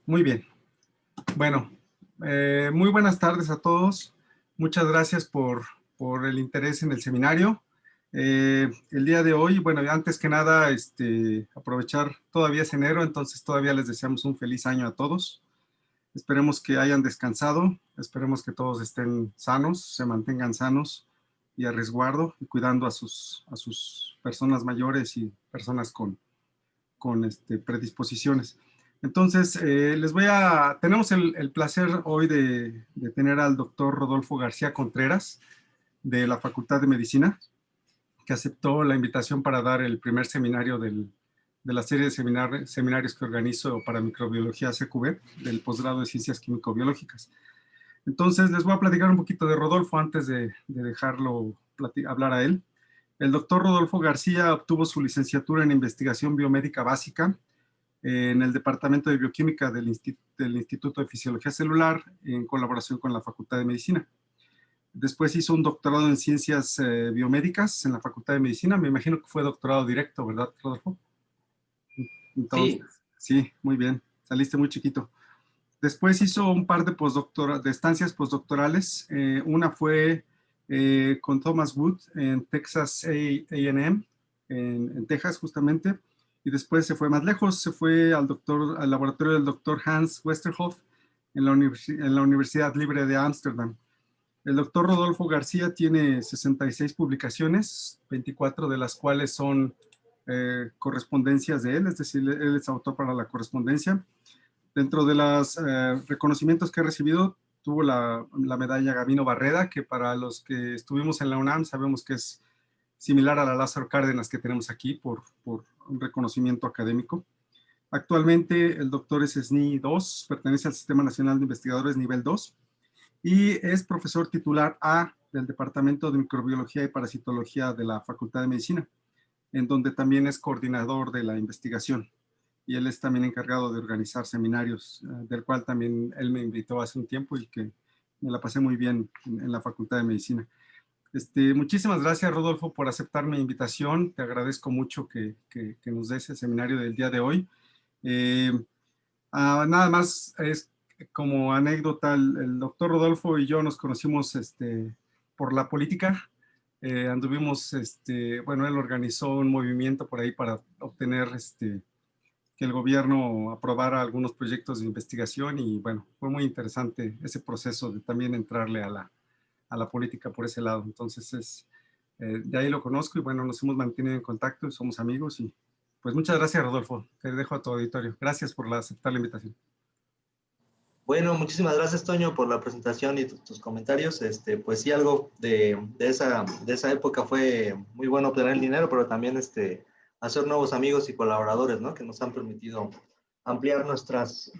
Muy bien. Bueno, muy buenas tardes a todos. Muchas gracias por el interés en el seminario. El día de hoy, bueno, antes que nada, aprovechar, todavía es enero, entonces todavía les deseamos un feliz año a todos. Esperemos que hayan descansado, esperemos que todos estén sanos, se mantengan sanos y a resguardo, y cuidando a sus personas mayores y personas con predisposiciones. Entonces, tenemos el placer hoy de tener al doctor Rodolfo García Contreras de la Facultad de Medicina, que aceptó la invitación para dar el primer seminario de la serie de seminarios que organizo para microbiología CQB, del posgrado de Ciencias Químico-Biológicas. Entonces, les voy a platicar un poquito de Rodolfo antes de dejarlo hablar a él. El doctor Rodolfo García obtuvo su licenciatura en investigación biomédica básica en el Departamento de Bioquímica del Instituto de Fisiología Celular en colaboración con la Facultad de Medicina. Después hizo un doctorado en Ciencias Biomédicas en la Facultad de Medicina. Me imagino que fue doctorado directo, ¿verdad, Rodolfo? Entonces, Sí, sí, muy bien. Saliste muy chiquito. Después hizo un par de estancias postdoctorales. Una fue con Thomas Wood en Texas A&M, en Texas justamente, y después se fue más lejos, se fue al laboratorio del doctor Hans Westerhoff en la Universidad Libre de Ámsterdam. El doctor Rodolfo García tiene 66 publicaciones, 24 de las cuales son correspondencias de él, es decir, él es autor para la correspondencia. Dentro de los reconocimientos que ha recibido, tuvo la medalla Gavino Barreda, que para los que estuvimos en la UNAM sabemos que es similar a la Lázaro Cárdenas que tenemos aquí por un reconocimiento académico. Actualmente el doctor es SNI 2, pertenece al Sistema Nacional de Investigadores nivel 2 y es profesor titular A del Departamento de Microbiología y Parasitología de la Facultad de Medicina, en donde también es coordinador de la investigación. Y él es también encargado de organizar seminarios, del cual también él me invitó hace un tiempo y que me la pasé muy bien en la Facultad de Medicina. Muchísimas gracias, Rodolfo, por aceptar mi invitación. Te agradezco mucho que nos des el seminario del día de hoy. Eh, Nada más es como anécdota, el doctor Rodolfo y yo nos conocimos por la política. Anduvimos, bueno, él organizó un movimiento por ahí para obtener que el gobierno aprobara algunos proyectos de investigación y bueno, fue muy interesante ese proceso de también entrarle a la política por ese lado. Entonces, de ahí lo conozco y bueno, nos hemos mantenido en contacto y somos amigos y pues muchas gracias, Rodolfo. Te dejo a tu auditorio. Gracias por aceptar la invitación. bueno, muchísimas gracias, Toño, por la presentación y tus comentarios. Pues sí, algo de esa época fue muy bueno obtener el dinero, pero también hacer nuevos amigos y colaboradores, ¿no? Que nos han permitido ampliar nuestras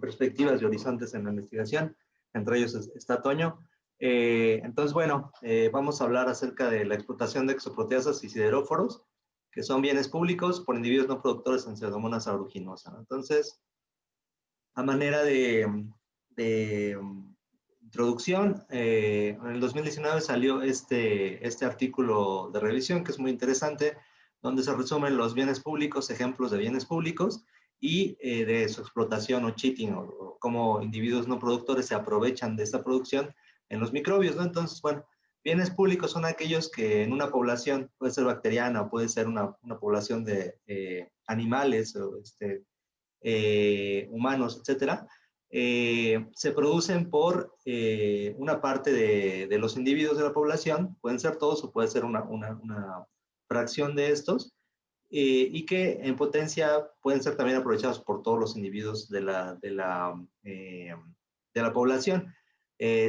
perspectivas y horizontes en la investigación. Entre ellos está Toño. Entonces, bueno, vamos a hablar acerca de la explotación de exoproteasas y sideróforos, que son bienes públicos por individuos no productores en Pseudomonas aeruginosa, ¿no? Entonces, a manera de introducción, en el 2019 salió este artículo de revisión que es muy interesante, donde se resumen los bienes públicos, ejemplos de bienes públicos y de su explotación o cheating, o cómo individuos no productores se aprovechan de esta producción en los microbios, ¿no? Entonces, bueno, bienes públicos son aquellos que en una población, puede ser bacteriana o puede ser una población de animales o humanos, etcétera, se producen por una parte de los individuos de la población, pueden ser todos o puede ser una fracción de estos, y que en potencia pueden ser también aprovechados por todos los individuos de la población.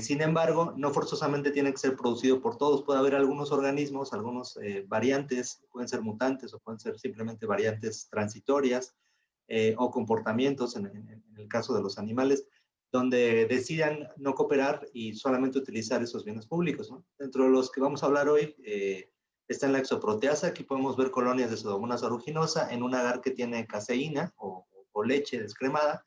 Sin embargo, no forzosamente tiene que ser producido por todos. Puede haber algunos organismos, algunos variantes, pueden ser mutantes o pueden ser simplemente variantes transitorias, o comportamientos, en el caso de los animales, donde decidan no cooperar y solamente utilizar esos bienes públicos, ¿no? Dentro de los que vamos a hablar hoy, está en la exoproteasa. Aquí podemos ver colonias de Pseudomonas aeruginosa en un agar que tiene caseína o leche descremada.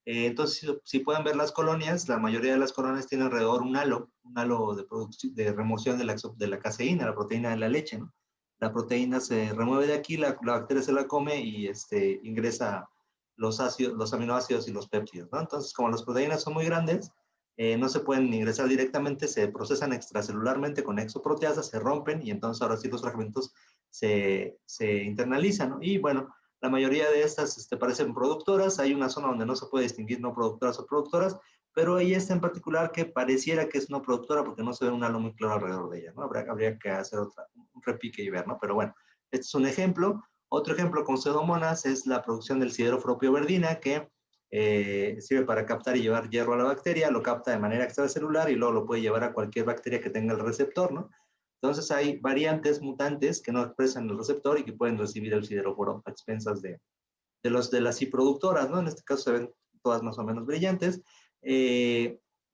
Entonces, si pueden ver las colonias, la mayoría de las colonias tienen alrededor un halo de remoción de la caseína, la proteína de la leche, ¿no? La proteína se remueve de aquí, la bacteria se la come y ingresa los ácidos, los aminoácidos y los péptidos, ¿no? Entonces, como las proteínas son muy grandes, no se pueden ingresar directamente, se procesan extracelularmente con exoproteasas, se rompen y entonces ahora sí los fragmentos se internalizan, ¿no? Y bueno, la mayoría de estas parecen productoras, hay una zona donde no se puede distinguir no productoras o productoras, pero hay esta en particular que pareciera que es no productora porque no se ve un halo muy claro alrededor de ella, ¿no? Habría que hacer un repique y ver, ¿no? Pero bueno, este es un ejemplo. Otro ejemplo con pseudomonas es la producción del sideroforopioverdina, que sirve para captar y llevar hierro a la bacteria, lo capta de manera extracelular y luego lo puede llevar a cualquier bacteria que tenga el receptor, ¿no? Entonces hay variantes mutantes que no expresan el receptor y que pueden recibir el sideroforo a expensas de las sí productoras, ¿no? En este caso se ven todas más o menos brillantes.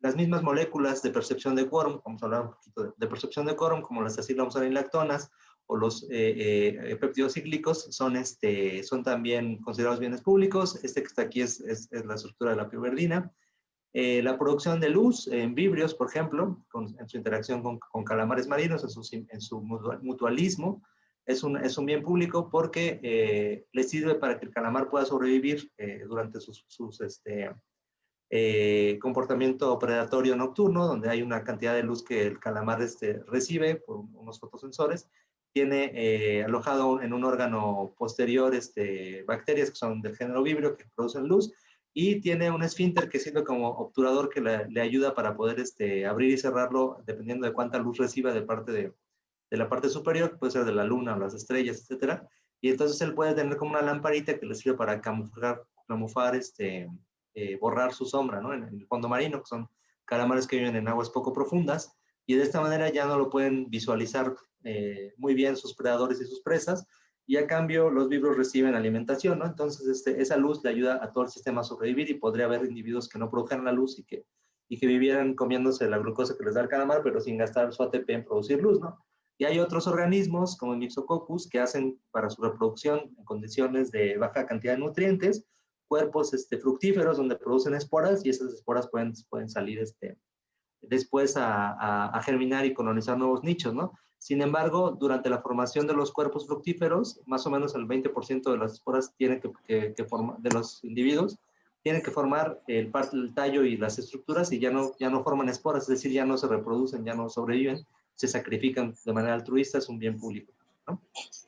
Las mismas moléculas de percepción de quórum, vamos a hablar un poquito de percepción de quórum, como las acetylaminosarinlactonas o los péptidos cíclicos, son también considerados bienes públicos. Este que está aquí es la estructura de la pioverdina. La producción de luz en vibrios, por ejemplo, en su interacción con calamares marinos, en su mutualismo, es un bien público porque le sirve para que el calamar pueda sobrevivir durante su comportamiento predatorio nocturno, donde hay una cantidad de luz que el calamar recibe por unos fotosensores. Tiene alojado en un órgano posterior bacterias que son del género vibrio que producen luz, y tiene un esfínter que sirve como obturador que le ayuda para poder abrir y cerrarlo dependiendo de cuánta luz reciba de parte de la parte superior, puede ser de la luna o las estrellas, etcétera. Y entonces él puede tener como una lamparita que le sirve para camuflar borrar su sombra, ¿no? En el fondo marino, que son calamares que viven en aguas poco profundas, y de esta manera ya no lo pueden visualizar muy bien sus predadores y sus presas, y a cambio los vibros reciben alimentación, ¿no? Entonces esa luz le ayuda a todo el sistema a sobrevivir, y podría haber individuos que no produjeran la luz y que vivieran comiéndose la glucosa que les da el calamar, pero sin gastar su ATP en producir luz, ¿no? Y hay otros organismos, como el Myxococcus, que hacen para su reproducción en condiciones de baja cantidad de nutrientes, cuerpos fructíferos donde producen esporas, y esas esporas pueden salir después a germinar y colonizar nuevos nichos, ¿no? Sin embargo, durante la formación de los cuerpos fructíferos, más o menos el 20% de las esporas de los individuos tienen que formar el tallo y las estructuras, y ya no forman esporas, es decir, ya no se reproducen, ya no sobreviven, se sacrifican de manera altruista, es un bien público, ¿no?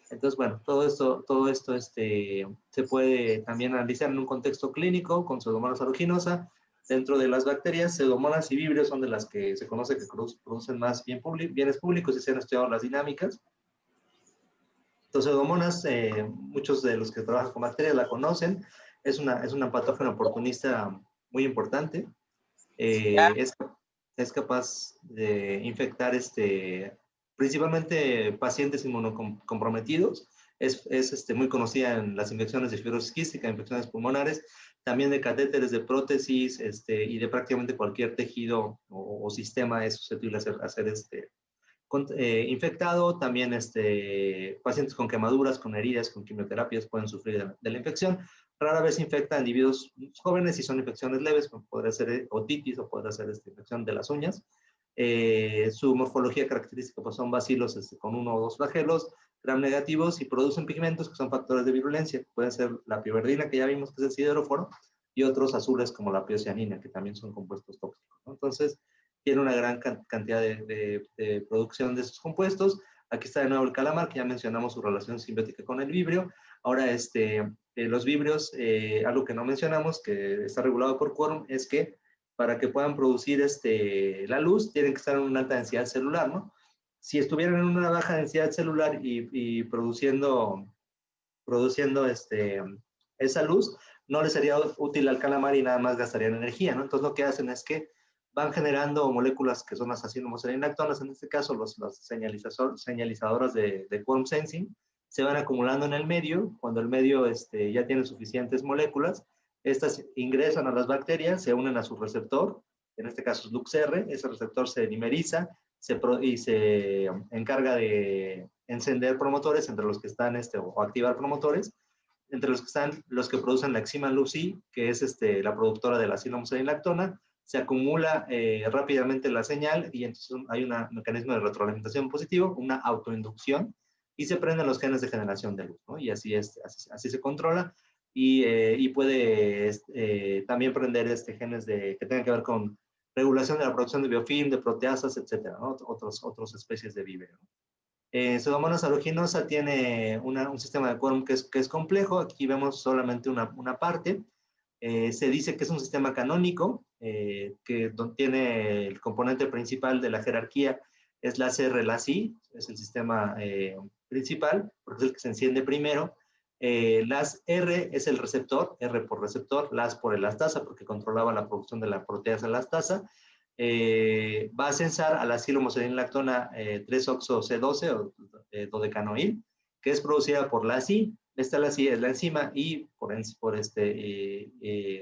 Entonces, bueno, todo esto se puede también analizar en un contexto clínico con Pseudomonas aeruginosa. Dentro de las bacterias, Pseudomonas y Vibrios son de las que se conoce que producen más bienes públicos y se han estudiado las dinámicas. Entonces, Pseudomonas, muchos de los que trabajan con bacterias la conocen. Es una patógena oportunista muy importante. Es capaz de infectar principalmente pacientes inmunocomprometidos. Es muy conocida en las infecciones de fibrosis quística, infecciones pulmonares, también de catéteres, de prótesis, y de prácticamente cualquier tejido o sistema es susceptible a ser infectado. También pacientes con quemaduras, con heridas, con quimioterapias pueden sufrir de la infección. Rara vez infecta a individuos jóvenes y son infecciones leves, como podría ser otitis o podría ser infección de las uñas. Su morfología característica pues son bacilos con uno o dos flagelos, gram negativos, y producen pigmentos que son factores de virulencia. Pueden ser la pioverdina, que ya vimos que es el sideróforo, y otros azules como la piocianina, que también son compuestos tóxicos, ¿no? Entonces, tiene una gran cantidad de producción de estos compuestos. Aquí está de nuevo el calamar, que ya mencionamos su relación simbiótica con el vibrio. Ahora, los vibrios, algo que no mencionamos, que está regulado por quórum, es que para que puedan producir la luz, tienen que estar en una alta densidad celular, ¿no? Si estuvieran en una baja densidad celular y produciendo esa luz, no les sería útil al calamar y nada más gastarían energía, ¿no? Entonces lo que hacen es que van generando moléculas que son las acetylmoserinlactonas, en este caso las señalizadoras de quorum sensing, se van acumulando en el medio. Cuando el medio ya tiene suficientes moléculas, estas ingresan a las bacterias, se unen a su receptor, en este caso es LuxR, ese receptor se dimeriza y se encarga de encender promotores, entre los que están, o activar promotores, entre los que están los que producen la enzima LUCI, que es la productora de la acetylmoserinlactona. Se acumula rápidamente la señal, y entonces hay un mecanismo de retroalimentación positivo, una autoinducción, y se prenden los genes de generación de luz, ¿no? Y así se controla. y puede también prender genes que tengan que ver con regulación de la producción de biofilm, de proteasas, etcétera, ¿no? Otras especies de vívero. Pseudomonas aeruginosa tiene un sistema de quórum que es complejo. Aquí vemos solamente una parte. Se dice que es un sistema canónico, que tiene el componente principal de la jerarquía, es la CR, la SI, es el sistema principal, porque es el que se enciende primero. Las R es el receptor, R por receptor, las por elastasa, porque controlaba la producción de la proteasa elastasa. Va a censar a la acilhomocelinlactona 3-oxo-C12 o dodecanoil, que es producida por la ASI. Esta la ASI es la enzima y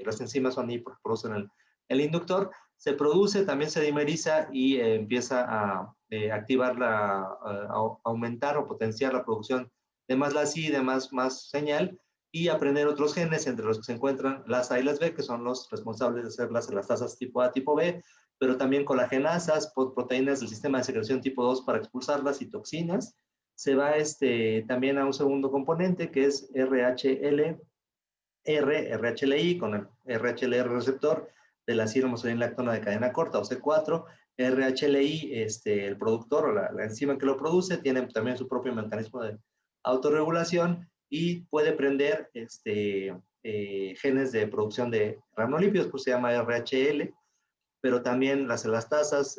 las enzimas son ahí porque producen el inductor. Se produce, también se dimeriza y empieza a activar, a aumentar o potenciar la producción de más la ASI, de más señal, y aprender otros genes, entre los que se encuentran las A y las B, que son los responsables de hacer las elastasas tipo A, tipo B, pero también colagenasas, proteínas del sistema de secreción tipo 2 para expulsarlas y toxinas. Se va también a un segundo componente que es RHLI con el RHLR receptor de la acilhomocelinlactona de cadena corta o C4. RHLI, el productor o la enzima que lo produce, tiene también su propio mecanismo de autorregulación y puede prender genes de producción de ranolípidos, pues se llama RHL, pero también las elastasas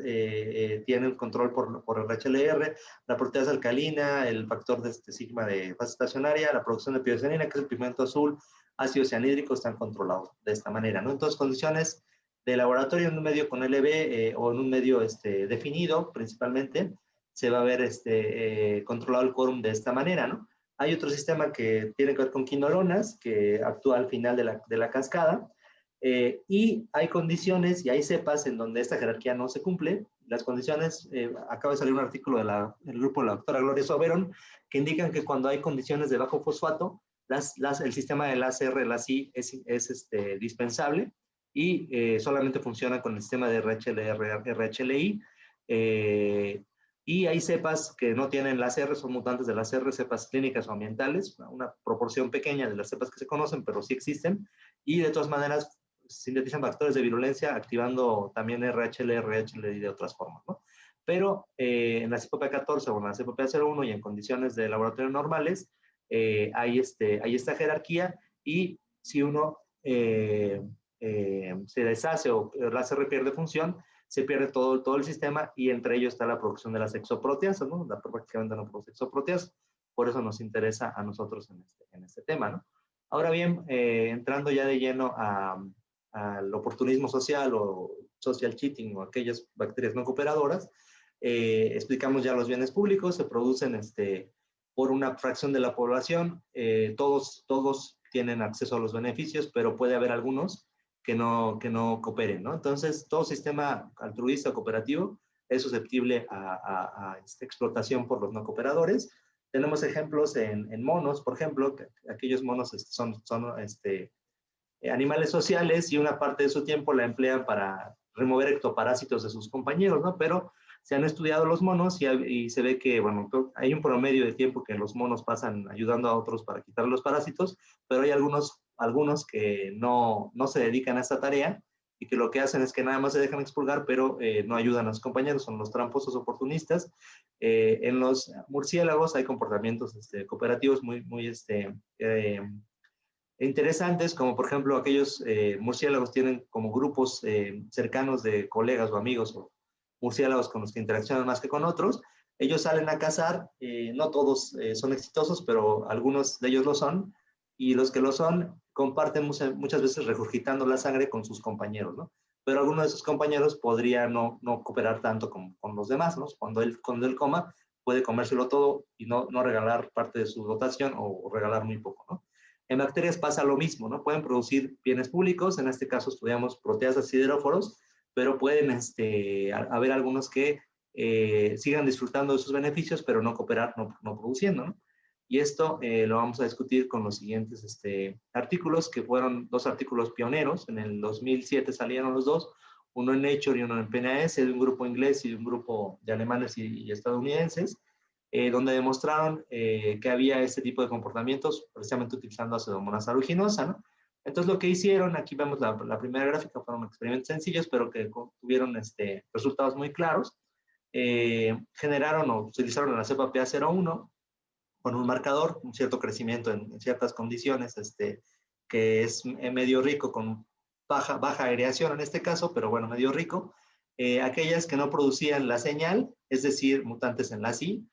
tienen control por el RHLR, la proteasa alcalina, el factor de sigma de fase estacionaria, la producción de piroxenina, que es el pigmento azul, ácido cianhídrico, están controlados de esta manera, ¿no? Entonces, condiciones de laboratorio en un medio con LB o en un medio definido, principalmente, se va a ver controlado el quórum de esta manera, ¿no? Hay otro sistema que tiene que ver con quinolonas, que actúa al final de la cascada, y hay condiciones y hay cepas en donde esta jerarquía no se cumple. Las condiciones, acaba de salir un artículo del grupo de la doctora Gloria Soberón, que indican que cuando hay condiciones de bajo fosfato, el sistema de las R, las I es dispensable y solamente funciona con el sistema de RHLR, RHLI. Y hay cepas que no tienen las R, son mutantes de las R, cepas clínicas o ambientales, una proporción pequeña de las cepas que se conocen, pero sí existen, y de todas maneras sintetizan factores de virulencia activando también RHL, RHLI de otras formas, ¿no? Pero en la CPP14 o en la CPP01 y en condiciones de laboratorio normales, hay esta jerarquía, y si uno se deshace o la CR pierde función, se pierde todo el sistema, y entre ellos está la producción de las exoproteasas, ¿no? Prácticamente no produce exoproteasas, por eso nos interesa a nosotros en este tema, ¿no? Ahora bien, entrando ya de lleno al oportunismo social o social cheating o aquellas bacterias no cooperadoras, explicamos ya los bienes públicos, se producen por una fracción de la población, todos tienen acceso a los beneficios, pero puede haber algunos que no cooperen, ¿no? Entonces, todo sistema altruista o cooperativo es susceptible a explotación por los no cooperadores. Tenemos ejemplos en monos, por ejemplo, que aquellos monos son animales sociales y una parte de su tiempo la emplean para remover ectoparásitos de sus compañeros, ¿no? Pero se han estudiado los monos y se ve que, bueno, hay un promedio de tiempo que los monos pasan ayudando a otros para quitar los parásitos, pero hay algunos que no se dedican a esta tarea y que lo que hacen es que nada más se dejan expulgar, pero no ayudan a sus compañeros, son los tramposos oportunistas. En los murciélagos hay comportamientos cooperativos muy interesantes, como por ejemplo aquellos murciélagos tienen como grupos cercanos de colegas o amigos o murciélagos con los que interaccionan más que con otros. Ellos salen a cazar, no todos son exitosos, pero algunos de ellos lo son, y los que lo son comparten muchas veces regurgitando la sangre con sus compañeros, ¿no? Pero alguno de sus compañeros podría no cooperar tanto con los demás, ¿no? Cuando él coma, puede comérselo todo y no regalar parte de su dotación o regalar muy poco, ¿no? En bacterias pasa lo mismo, ¿no? Pueden producir bienes públicos, en este caso estudiamos proteasas sideróforos, pero pueden haber algunos que sigan disfrutando de sus beneficios, pero no cooperar, no produciendo, ¿no? Y esto lo vamos a discutir con los siguientes artículos, que fueron 2 artículos pioneros. En el 2007 salieron los 2, uno en Nature y uno en PNAS, de un grupo inglés y de un grupo de alemanes y estadounidenses. donde demostraron que había este tipo de comportamientos, precisamente utilizando Pseudomonas aeruginosa, ¿no? Entonces, lo que hicieron, aquí vemos la primera gráfica, fueron experimentos sencillos, pero que tuvieron resultados muy claros. Generaron o utilizaron la cepa PA01 con un marcador, un cierto crecimiento en ciertas condiciones, que es medio rico con baja aireación en este caso, pero bueno, medio rico. Aquellas que no producían la señal, es decir, mutantes en la I,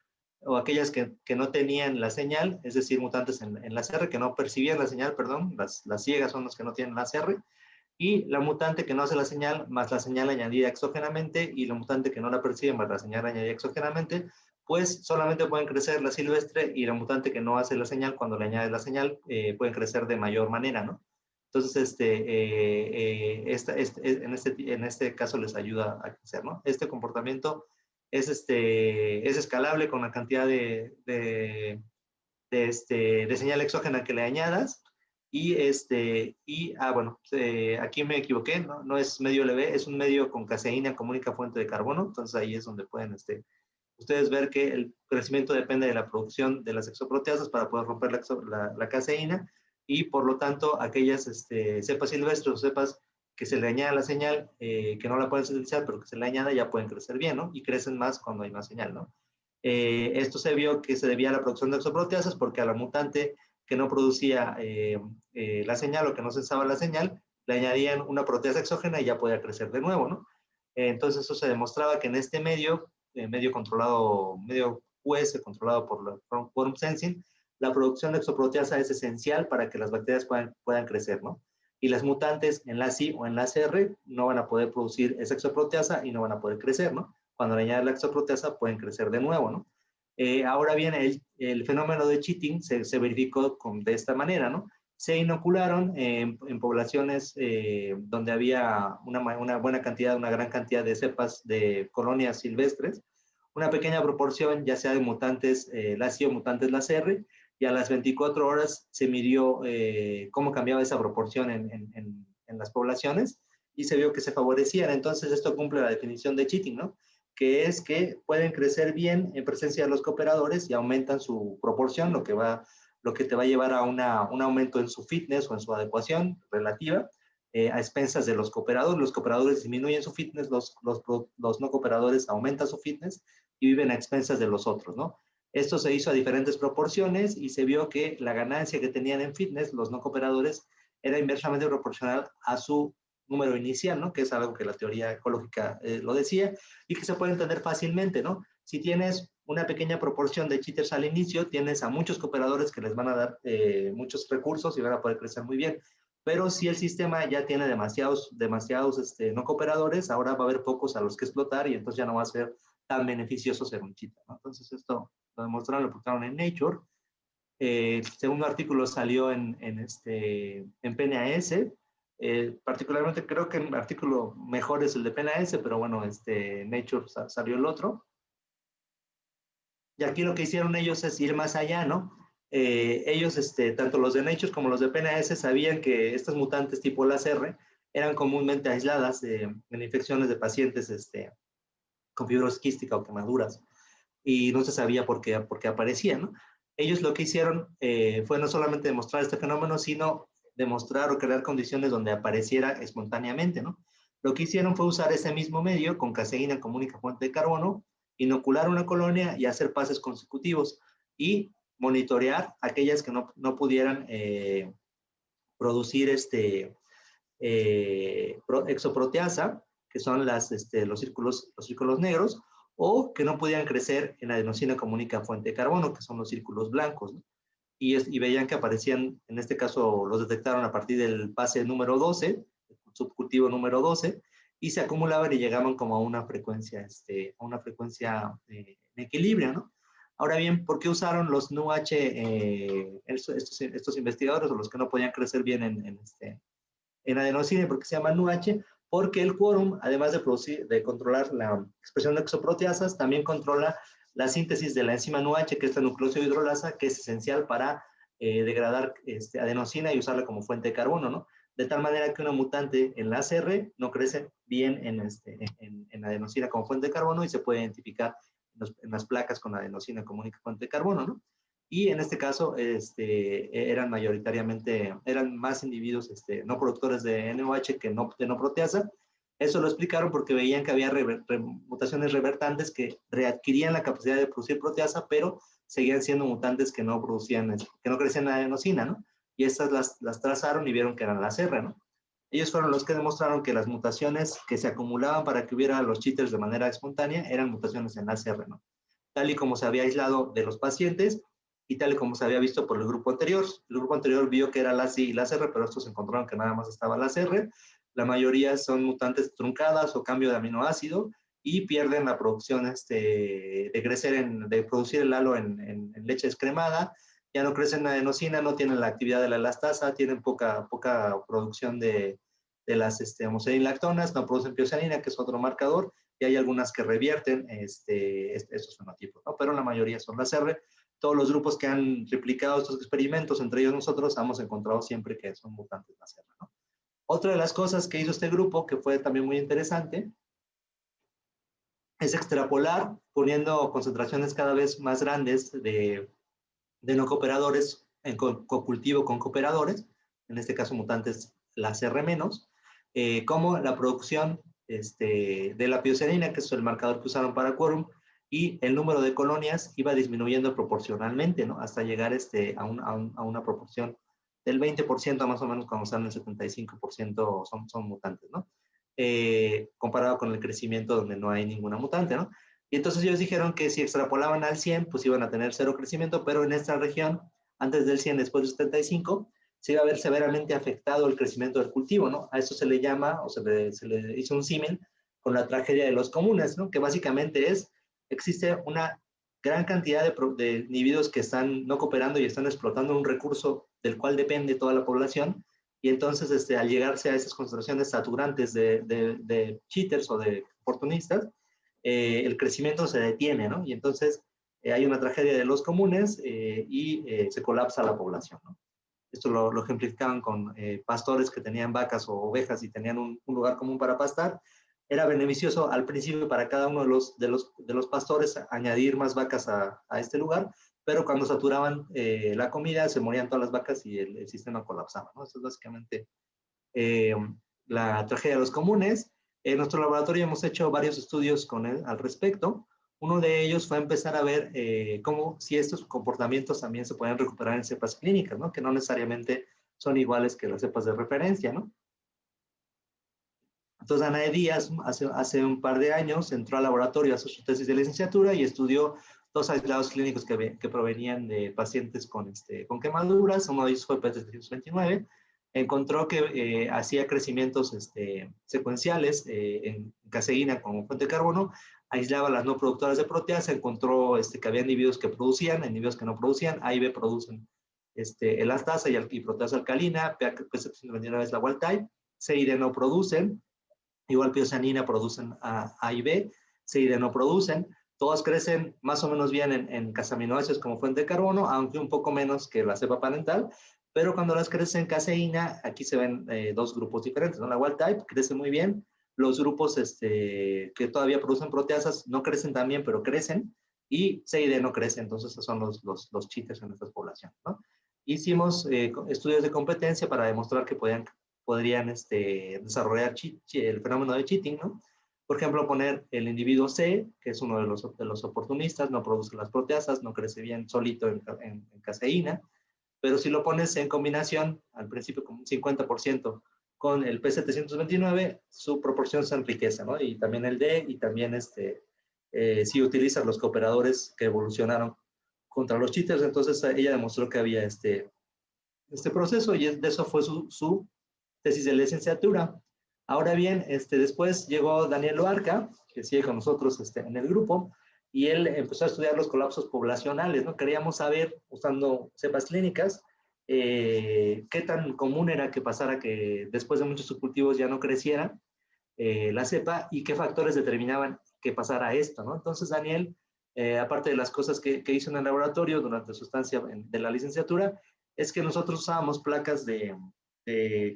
o aquellas que no tenían la señal, es decir, mutantes en las R, que no percibían la señal, perdón, las ciegas son las que no tienen las R, y la mutante que no hace la señal más la señal añadida exógenamente, y la mutante que no la percibe más la señal añadida exógenamente, pues solamente pueden crecer la silvestre, y la mutante que no hace la señal, cuando le añades la señal, pueden crecer de mayor manera, ¿no? Entonces, en este caso les ayuda a crecer, ¿no? Este comportamiento es escalable con la cantidad de señal exógena que le añadas. Bueno, aquí me equivoqué, ¿no? No es medio LB, es un medio con caseína como única fuente de carbono. Entonces ahí es donde pueden ustedes ver que el crecimiento depende de la producción de las exoproteasas para poder romper la caseína, y por lo tanto aquellas cepas silvestres o cepas que se le añada la señal, que no la pueden sintetizar, pero que se le añada, ya pueden crecer bien, ¿no? Y crecen más cuando hay más señal, ¿no? Esto se vio que se debía a la producción de exoproteasas, porque a la mutante que no producía la señal, o que no cesaba la señal, le añadían una proteasa exógena y ya podía crecer de nuevo, ¿no? Entonces eso se demostraba que en este medio controlado, medio QS controlado por Quorum Sensing, la producción de exoproteasa es esencial para que las bacterias puedan crecer, ¿no? Y las mutantes en la I o en la R no van a poder producir esa exoproteasa y no van a poder crecer, ¿no? Cuando le añades la exoproteasa pueden crecer de nuevo, ¿no? Ahora bien, el fenómeno de cheating se verificó de esta manera, ¿no? Se inocularon en poblaciones donde había una buena cantidad, una gran cantidad de cepas de colonias silvestres, una pequeña proporción, ya sea de mutantes LACI o mutantes LACR, y a las 24 horas se midió cómo cambiaba esa proporción en las poblaciones, y se vio que se favorecían. Entonces esto cumple la definición de cheating, ¿no? Que es que pueden crecer bien en presencia de los cooperadores y aumentan su proporción, lo que te va a llevar a un aumento en su fitness o en su adecuación relativa, a expensas de los cooperadores. Los cooperadores disminuyen su fitness, los no cooperadores aumentan su fitness y viven a expensas de los otros, ¿no? Esto se hizo a diferentes proporciones y se vio que la ganancia que tenían en fitness los no cooperadores era inversamente proporcional a su número inicial, ¿no? Que es algo que la teoría ecológica lo decía, y que se puede entender fácilmente, ¿no? Si tienes una pequeña proporción de cheaters al inicio, tienes a muchos cooperadores que les van a dar muchos recursos y van a poder crecer muy bien. Pero si el sistema ya tiene demasiados no cooperadores, ahora va a haber pocos a los que explotar, y entonces ya no va a ser tan beneficioso ser un cheater, ¿no? Entonces esto lo demostraron, lo publicaron en Nature. El segundo artículo salió en PNAS. Particularmente creo que el artículo mejor es el de PNAS, pero bueno, Nature salió el otro. Y aquí lo que hicieron ellos es ir más allá, ¿no? Ellos, tanto los de Nature como los de PNAS, sabían que estas mutantes tipo LACR eran comúnmente aisladas en infecciones de pacientes con fibrosis quística o quemaduras, y no se sabía por qué aparecían, ¿no? Ellos lo que hicieron fue no solamente demostrar este fenómeno, sino demostrar o crear condiciones donde apareciera espontáneamente, ¿no? Lo que hicieron fue usar ese mismo medio con caseína como única fuente de carbono, inocular una colonia y hacer pases consecutivos, y monitorear aquellas que no pudieran producir exoproteasa, que son los círculos negros, o que no podían crecer en adenosina como única fuente de carbono, que son los círculos blancos, ¿no? Y veían que aparecían, en este caso los detectaron a partir del pase número 12, subcultivo número 12, y se acumulaban y llegaban como a una frecuencia, en equilibrio, ¿no? Ahora bien, ¿por qué usaron los NUH estos investigadores, o los que no podían crecer bien en adenosina? ¿Por qué se llama NUH? Porque el quórum, además de controlar la expresión de exoproteasas, también controla la síntesis de la enzima NUH, que es la nucleósido hidrolasa, que es esencial para degradar adenosina y usarla como fuente de carbono, ¿no? De tal manera que una mutante en la ACR no crece bien en adenosina como fuente de carbono, y se puede identificar en las placas con adenosina como única fuente de carbono, ¿no? Y en este caso eran mayoritariamente, eran más individuos no productores de NOH que de no proteasa. Eso lo explicaron porque veían que había mutaciones revertantes que readquirían la capacidad de producir proteasa, pero seguían siendo mutantes que no producían, que no crecían en adenosina, ¿no? Y estas las trazaron y vieron que eran las R, ¿no? Ellos fueron los que demostraron que las mutaciones que se acumulaban para que hubiera los cheaters de manera espontánea eran mutaciones en ACR, ¿no? Tal y como se había aislado de los pacientes y tal y como se había visto por el grupo anterior. El grupo anterior vio que era la C y la R, pero estos encontraron que nada más estaba la R. La mayoría son mutantes truncadas o cambio de aminoácido y pierden la producción de producir el halo en leche descremada. Ya no crecen en adenosina, no tienen la actividad de la elastasa, tienen poca producción de las homoserilactonas, no producen piosianina, que es otro marcador, y hay algunas que revierten estos fenotipos, ¿no? Pero la mayoría son las R. Todos los grupos que han replicado estos experimentos, entre ellos nosotros, hemos encontrado siempre que son mutantes las R, ¿no? Otra de las cosas que hizo este grupo, que fue también muy interesante, es extrapolar, poniendo concentraciones cada vez más grandes de no cooperadores en cocultivo con cooperadores, en este caso mutantes las R-, como la producción de la piosarina, que es el marcador que usaron para quórum, y el número de colonias iba disminuyendo proporcionalmente, ¿no? Hasta llegar a una proporción del 20% más o menos, cuando están en el 75% son mutantes, ¿no? Comparado con el crecimiento donde no hay ninguna mutante, ¿no? Y entonces ellos dijeron que si extrapolaban al 100, pues iban a tener 0 crecimiento, pero en esta región, antes del 100, después del 75, se iba a ver severamente afectado el crecimiento del cultivo, ¿no? A eso se le llama, o se le hizo un símil con la tragedia de los comunes, ¿no? Que básicamente existe una gran cantidad de individuos que están no cooperando y están explotando un recurso del cual depende toda la población, y entonces al llegarse a esas concentraciones saturantes de cheaters o de oportunistas, el crecimiento se detiene, ¿no? Y entonces hay una tragedia de los comunes y se colapsa la población, ¿no? Esto lo ejemplificaban con pastores que tenían vacas o ovejas y tenían un lugar común para pastar. Era beneficioso al principio para cada uno de los pastores añadir más vacas a este lugar, pero cuando saturaban la comida se morían todas las vacas y el sistema colapsaba, ¿no? Eso es básicamente la tragedia de los comunes. En nuestro laboratorio hemos hecho varios estudios con él al respecto. Uno de ellos fue empezar a ver si estos comportamientos también se pueden recuperar en cepas clínicas, ¿no? Que no necesariamente son iguales que las cepas de referencia, ¿no? Entonces, Anae Díaz, hace un par de años, entró al laboratorio a hacer su tesis de licenciatura y estudió 2 aislados clínicos que provenían de pacientes con quemaduras. Uno de ellos fue P329. Encontró que hacía crecimientos secuenciales en caseína como fuente de carbono, aislaba las no productoras de proteasa, encontró que había individuos que producían, individuos que no producían. A y B producen elastasa y proteasa alcalina, P729 es la wild type, C y D no producen, igual piosanina producen A y B, C y D no producen. Todos crecen más o menos bien en casaminoácidos como fuente de carbono, aunque un poco menos que la cepa parental, pero cuando las crece en caseína, aquí se ven 2 grupos diferentes, ¿no? La wild type crece muy bien, los grupos que todavía producen proteasas no crecen tan bien, pero crecen, y C y D no crecen, entonces esos son los cheaters en estas poblaciones, ¿no? Hicimos estudios de competencia para demostrar que podrían desarrollar el fenómeno de cheating, ¿no? Por ejemplo, poner el individuo C, que es uno de los oportunistas, no produce las proteasas, no crece bien solito en caseína, pero si lo pones en combinación, al principio como un 50% con el P729, su proporción se enriquece, ¿no? Y también el D, y también si utilizas los cooperadores que evolucionaron contra los cheaters, entonces ella demostró que había este proceso, y de eso fue su tesis de licenciatura. Ahora bien, después llegó Daniel Loarca, que sigue con nosotros en el grupo, y él empezó a estudiar los colapsos poblacionales, ¿no? Queríamos saber, usando cepas clínicas, qué tan común era que pasara que después de muchos subcultivos ya no creciera la cepa, y qué factores determinaban que pasara esto, ¿no? Entonces Daniel, aparte de las cosas que hizo en el laboratorio durante su estancia de la licenciatura, es que nosotros usábamos placas de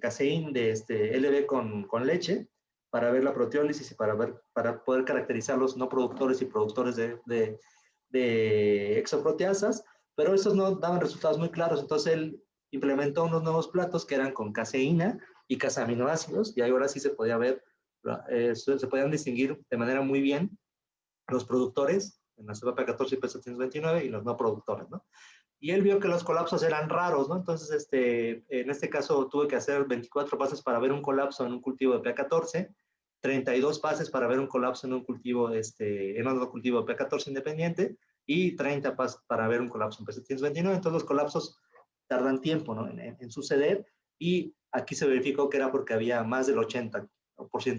caseín de LB con leche para ver la proteólisis y para poder caracterizar los no productores y productores de exoproteasas, pero esos no daban resultados muy claros. Entonces él implementó unos nuevos platos que eran con caseína y casaminoácidos, y ahora sí se podía ver, se podían distinguir de manera muy bien los productores en la cepa P14 y P729 y los no productores, ¿no? Y él vio que los colapsos eran raros, ¿no? Entonces, en este caso tuve que hacer 24 pases para ver un colapso en un cultivo de P14, 32 pases para ver un colapso en un cultivo, en otro cultivo de P14 independiente, y 30 pases para ver un colapso en P729. Entonces, los colapsos tardan tiempo, ¿no? en suceder, y aquí se verificó que era porque había más del 80%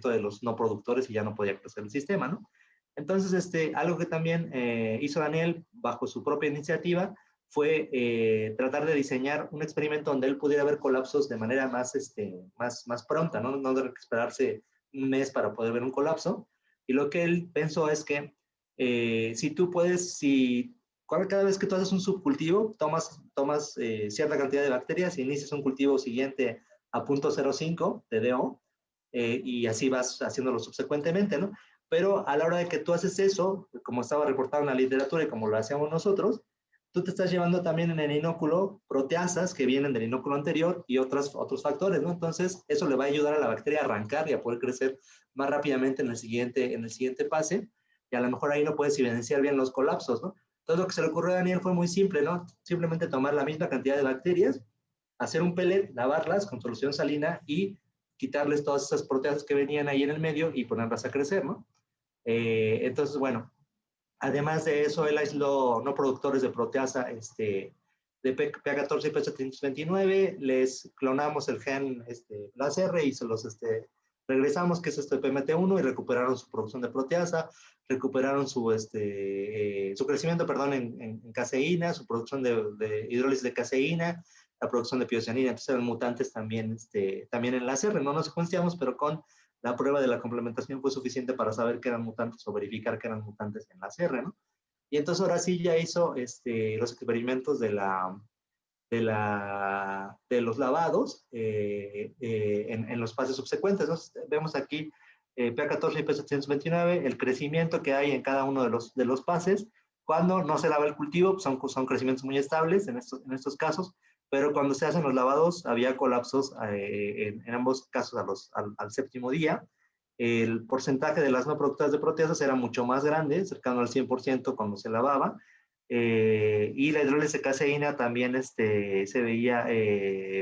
de los no productores y ya no podía crecer el sistema, ¿no? Entonces, algo que también hizo Daniel bajo su propia iniciativa fue tratar de diseñar un experimento donde él pudiera ver colapsos de manera más pronta, ¿no? No tener que esperarse un mes para poder ver un colapso. Y lo que él pensó es que si tú puedes, cada vez que tú haces un subcultivo, tomas cierta cantidad de bacterias y inicias un cultivo siguiente a 0.05 de DO, y así vas haciéndolo subsecuentemente, ¿no? Pero a la hora de que tú haces eso, como estaba reportado en la literatura y como lo hacíamos nosotros, tú te estás llevando también en el inóculo proteasas que vienen del inóculo anterior y otros factores, ¿no? Entonces, eso le va a ayudar a la bacteria a arrancar y a poder crecer más rápidamente en el siguiente pase, y a lo mejor ahí no puedes evidenciar bien los colapsos, ¿no? Entonces, lo que se le ocurrió a Daniel fue muy simple, ¿no? Simplemente tomar la misma cantidad de bacterias, hacer un pellet, lavarlas con solución salina y quitarles todas esas proteasas que venían ahí en el medio y ponerlas a crecer, ¿no? Entonces, bueno, además de eso, él aisló no productores de proteasa de PA14 y P729, les clonamos el gen LASR y se los regresamos, que es PMT1, y recuperaron su producción de proteasa, recuperaron su crecimiento, perdón, en caseína, su producción de hidrólisis de caseína, la producción de piocianina. Entonces eran mutantes también, también en LASR. No nos secuenciamos, pero con la prueba de la complementación fue suficiente para saber que eran mutantes o verificar que eran mutantes en la CR, ¿no? Y entonces ahora sí ya hizo los experimentos de los lavados en los pases subsecuentes. Entonces, vemos aquí PA14 y P729, el crecimiento que hay en cada uno de los pases. Cuando no se lava el cultivo, son crecimientos muy estables en estos casos, pero cuando se hacen los lavados había colapsos en ambos casos al séptimo día. El porcentaje de las no productoras de proteasas era mucho más grande, cercano al 100% cuando se lavaba, y la hidrólisis de caseína también se veía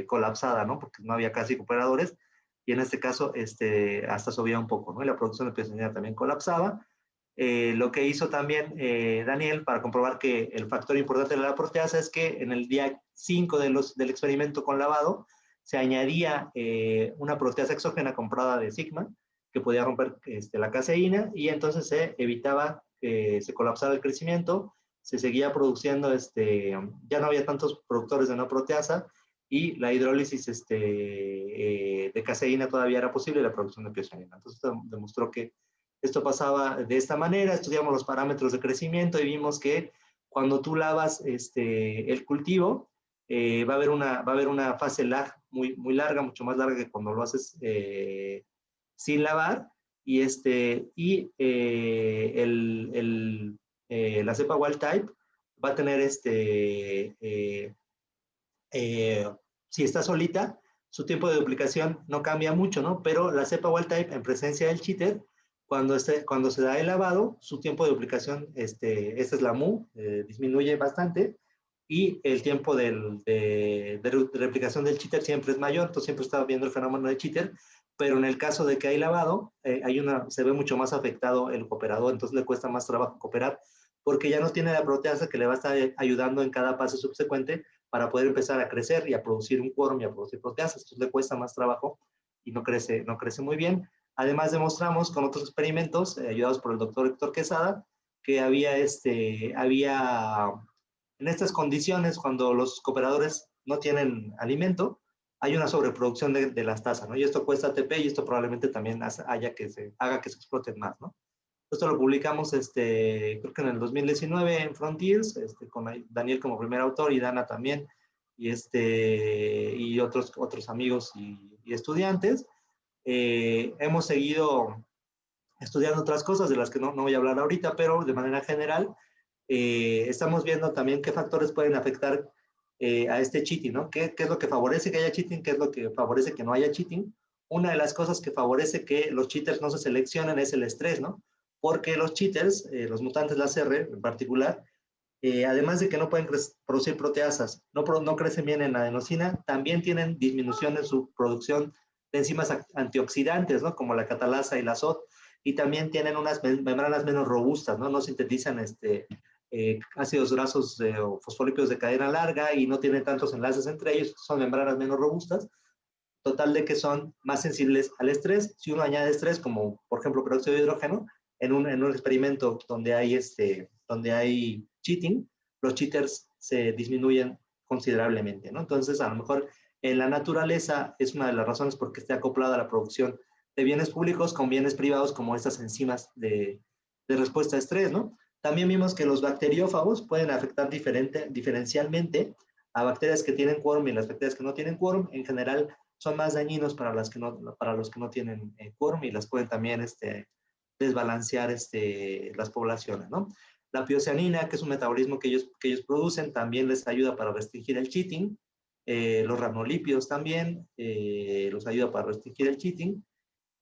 colapsada, ¿no? Porque no había casi cooperadores, y en este caso hasta subía un poco, ¿no? Y la producción de piocianina también colapsaba. Lo que hizo también Daniel para comprobar que el factor importante de la proteasa es que en el día 5 del experimento con lavado se añadía una proteasa exógena comprada de Sigma que podía romper la caseína, y entonces se evitaba que se colapsara el crecimiento, se seguía produciendo, ya no había tantos productores de no proteasa, y la hidrólisis de caseína todavía era posible, y la producción de piocianina. Entonces demostró que esto pasaba de esta manera. Estudiamos los parámetros de crecimiento y vimos que cuando tú lavas el cultivo, va a haber una fase lag muy larga, mucho más larga que cuando lo haces sin lavar, y la cepa wild type va a tener si está solita, su tiempo de duplicación no cambia mucho, ¿no? Pero la cepa wild type en presencia del cheater, cuando se da el lavado, su tiempo de duplicación, esta es la MU, disminuye bastante, y el tiempo de replicación del cheater siempre es mayor. Entonces siempre está viendo el fenómeno del cheater, pero en el caso de que hay lavado, se ve mucho más afectado el cooperador, entonces le cuesta más trabajo cooperar, porque ya no tiene la proteasa que le va a estar ayudando en cada paso subsecuente para poder empezar a crecer y a producir un quórum y a producir proteasas. Entonces le cuesta más trabajo y no crece muy bien. Además, demostramos con otros experimentos, ayudados por el doctor Héctor Quesada, que había en estas condiciones, cuando los cooperadores no tienen alimento, hay una sobreproducción de las tasas, ¿no? Y esto cuesta ATP, y esto probablemente también haga que se exploten más, ¿no? Esto lo publicamos, creo que en el 2019 en Frontiers, con Daniel como primer autor y Dana también, y otros amigos y estudiantes. Hemos seguido estudiando otras cosas de las que no voy a hablar ahorita, pero de manera general estamos viendo también qué factores pueden afectar a este cheating, ¿no? ¿Qué es lo que favorece que haya cheating? ¿Qué es lo que favorece que no haya cheating? Una de las cosas que favorece que los cheaters no se seleccionen es el estrés, ¿no? Porque los cheaters, los mutantes láser en particular, además de que no pueden producir proteasas, no crecen bien en la adenosina, también tienen disminución en su producción de enzimas antioxidantes, ¿no? Como la catalasa y la SOT, y también tienen unas membranas menos robustas, ¿no? No sintetizan ácidos grasos o fosfolípidos de cadena larga y no tienen tantos enlaces entre ellos, son membranas menos robustas, total de que son más sensibles al estrés. Si uno añade estrés, como por ejemplo peróxido de hidrógeno, en un experimento donde hay cheating, los cheaters se disminuyen considerablemente, ¿no? Entonces, a lo mejor en la naturaleza es una de las razones por qué esté acoplada la producción de bienes públicos con bienes privados, como estas enzimas de respuesta a estrés, ¿no? También vimos que los bacteriófagos pueden afectar diferencialmente a bacterias que tienen quórum y las bacterias que no tienen quórum. En general, son más dañinos para los que no tienen quórum y las pueden también desbalancear las poblaciones, ¿no? La piocianina, que es un metabolismo que ellos producen, también les ayuda para restringir el cheating. Los ranolípidos también los ayuda para restringir el cheating.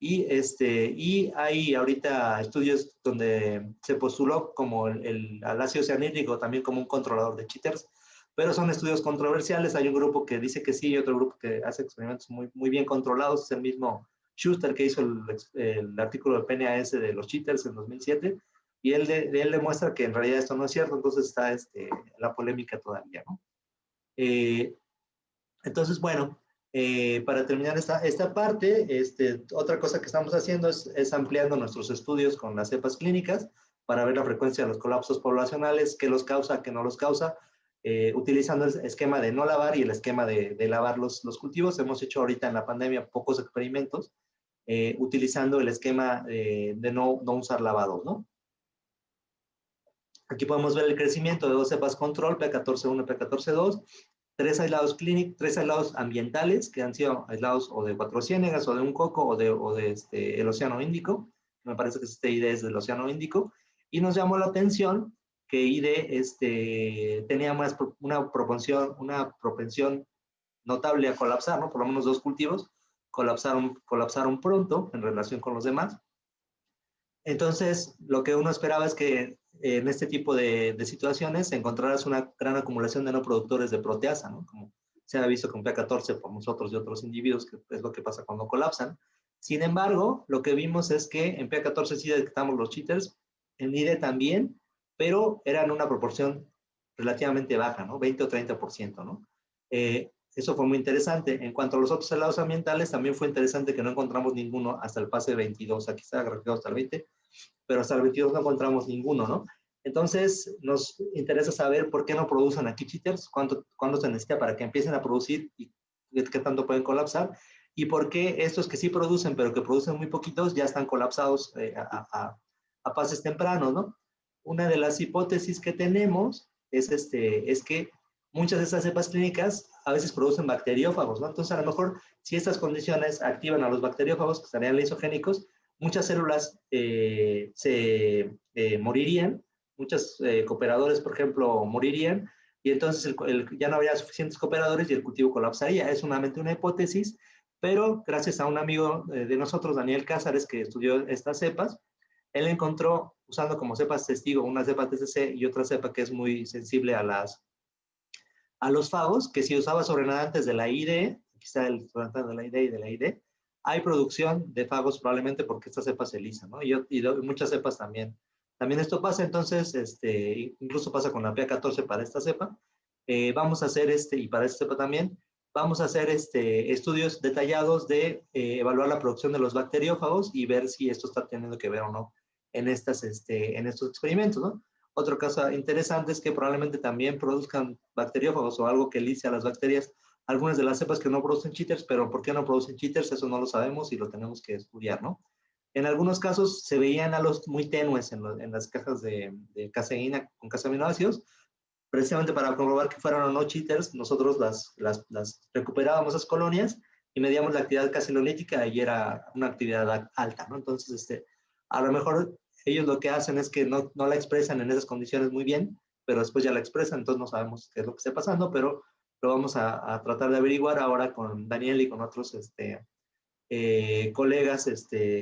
Y hay ahorita estudios donde se postuló como el ácido cianhídrico también como un controlador de cheaters, pero son estudios controversiales. Hay un grupo que dice que sí y otro grupo que hace experimentos muy bien controlados. Es el mismo Schuster que hizo el artículo de PNAS de los cheaters en 2007, y él demuestra que en realidad esto no es cierto. Entonces está la polémica todavía, ¿no? Entonces, bueno, para terminar esta parte, otra cosa que estamos haciendo es ampliando nuestros estudios con las cepas clínicas para ver la frecuencia de los colapsos poblacionales, qué los causa, qué no los causa, utilizando el esquema de no lavar y el esquema de lavar los cultivos. Hemos hecho ahorita en la pandemia pocos experimentos utilizando el esquema de no usar lavados, ¿no? Aquí podemos ver el crecimiento de dos cepas control, P14-1 y P14-2, tres aislados ambientales que han sido aislados o de Cuatro Ciénegas o de un coco o de el Océano Índico. Me parece que este ID es del Océano Índico. Y nos llamó la atención que ID tenía una propensión notable a colapsar, ¿no? Por lo menos dos cultivos colapsaron pronto en relación con los demás. Entonces, lo que uno esperaba es que en este tipo de situaciones encontraras una gran acumulación de no productores de proteasa, ¿no? Como se ha visto con P14 por nosotros y otros individuos, que es lo que pasa cuando colapsan. Sin embargo, lo que vimos es que en P14 sí detectamos los cheaters, en IDE también, pero eran una proporción relativamente baja, ¿no? 20 o 30%, ¿no? Eso fue muy interesante. En cuanto a los otros aislados ambientales, también fue interesante que no encontramos ninguno hasta el pase 22. Aquí está graficado hasta el 20, pero hasta el 22 no encontramos ninguno, ¿no? Entonces, nos interesa saber por qué no producen aquí cheaters, cuándo se necesita para que empiecen a producir y qué tanto pueden colapsar, y por qué estos que sí producen, pero que producen muy poquitos, ya están colapsados a pases tempranos, ¿no? Una de las hipótesis que tenemos es que muchas de estas cepas clínicas a veces producen bacteriófagos, ¿no? Entonces, a lo mejor, si estas condiciones activan a los bacteriófagos, que estarían lisogénicos, muchas células se morirían, muchos cooperadores, por ejemplo, morirían, y entonces ya no habría suficientes cooperadores y el cultivo colapsaría. Es solamente una hipótesis, pero gracias a un amigo de nosotros, Daniel Cázares, que estudió estas cepas, él encontró, usando como cepas testigo, una cepa TCC y otra cepa que es muy sensible a los fagos, que si usaba sobrenadantes de la IDE, aquí está el sobrenadante de la IDE y de la IDE, hay producción de fagos probablemente porque esta cepa se lisa, ¿no? Y muchas cepas también. También esto pasa, entonces, incluso pasa con la PA14 para esta cepa. Vamos a hacer y para esta cepa también, vamos a hacer estudios detallados de evaluar la producción de los bacteriófagos y ver si esto está teniendo que ver o no en estos experimentos, ¿no? Otro caso interesante es que probablemente también produzcan bacteriófagos o algo que lice a las bacterias. Algunas de las cepas que no producen cheaters, pero ¿por qué no producen cheaters? Eso no lo sabemos y lo tenemos que estudiar, ¿no? En algunos casos se veían halos muy tenues en las cajas de caseína con casaminoácidos. Precisamente para comprobar que fueran o no cheaters, nosotros las recuperábamos esas colonias y medíamos la actividad caselolítica y era una actividad alta, ¿no? Entonces, a lo mejor ellos lo que hacen es que no la expresan en esas condiciones muy bien, pero después ya la expresan, entonces no sabemos qué es lo que está pasando, pero lo vamos a tratar de averiguar ahora con Daniel y con otros colegas,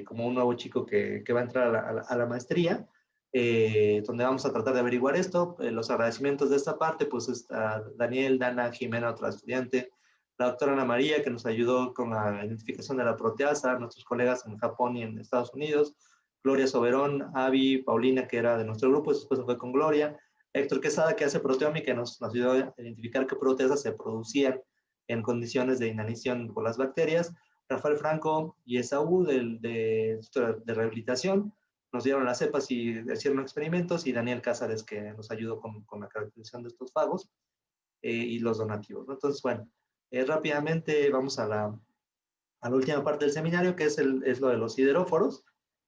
como un nuevo chico que va a entrar a la maestría, donde vamos a tratar de averiguar esto. Los agradecimientos de esta parte, pues está Daniel, Dana, Jimena, otra estudiante, la doctora Ana María, que nos ayudó con la identificación de la proteasa, nuestros colegas en Japón y en Estados Unidos, Gloria Soberón, Avi, Paulina, que era de nuestro grupo, después fue con Gloria, Héctor Quesada, que hace proteómica, nos ayudó a identificar qué proteasas se producían en condiciones de inanición por las bacterias, Rafael Franco y Esaú de rehabilitación, nos dieron las cepas y hicieron experimentos, y Daniel Cázares, que nos ayudó con la caracterización de estos fagos y los donativos, ¿no? Entonces, bueno, rápidamente vamos a la última parte del seminario, que es lo de los sideróforos.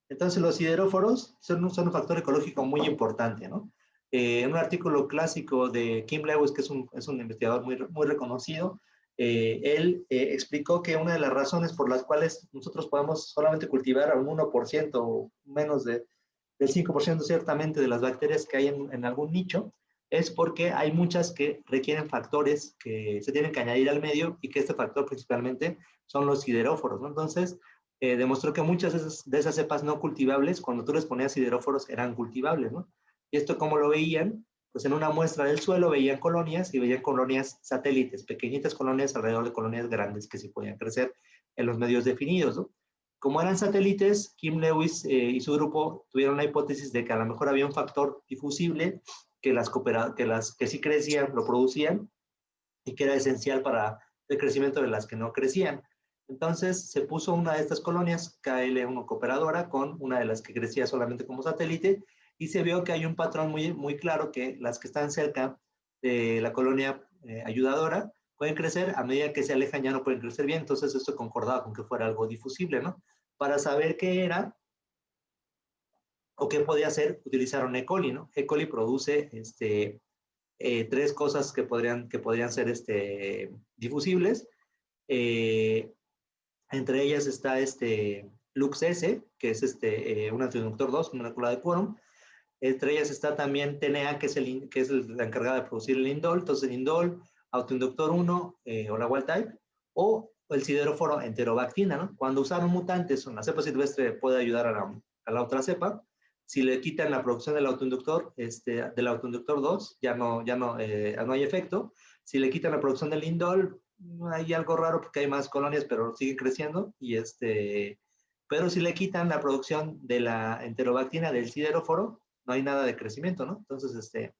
Entonces, los sideróforos son un factor ecológico muy importante, ¿no? En un artículo clásico de Kim Lewis, que es un investigador muy reconocido, él explicó que una de las razones por las cuales nosotros podemos solamente cultivar a un 1% o menos del 5% ciertamente de las bacterias que hay en algún nicho, es porque hay muchas que requieren factores que se tienen que añadir al medio, y que este factor principalmente son los sideróforos, ¿no? Entonces, demostró que muchas de esas cepas no cultivables, cuando tú les ponías sideróforos, eran cultivables, ¿no? Y esto, ¿cómo lo veían? Pues en una muestra del suelo veían colonias, y veían colonias satélites, pequeñitas colonias alrededor de colonias grandes que sí podían crecer en los medios definidos, ¿no? Como eran satélites, Kim Lewis y su grupo tuvieron la hipótesis de que a lo mejor había un factor difusible que sí crecían, lo producían, y que era esencial para el crecimiento de las que no crecían. Entonces se puso una de estas colonias, KL1 cooperadora, con una de las que crecía solamente como satélite, y se vio que hay un patrón muy claro, que las que están cerca de la colonia ayudadora pueden crecer, a medida que se alejan ya no pueden crecer bien. Entonces esto concordaba con que fuera algo difusible, ¿no? Para saber qué era o qué podía hacer, utilizaron E. coli, ¿no? E. coli produce tres cosas que podrían ser difusibles. Entre ellas está LuxS, que es un antiinductor 2, molécula de quórum. Entre ellas está también TNA, que es la encargada de producir el indol. Entonces, el indol, autoinductor 1 o la wild type, o el sideróforo enterobactina, ¿no? Cuando usaron mutantes, la cepa silvestre puede ayudar a la otra cepa. Si le quitan la producción del autoinductor 2, ya no hay efecto. Si le quitan la producción del indol, hay algo raro porque hay más colonias, pero siguen creciendo. Pero si le quitan la producción de la enterobactina del sideróforo, no hay nada de crecimiento, ¿no? Entonces, en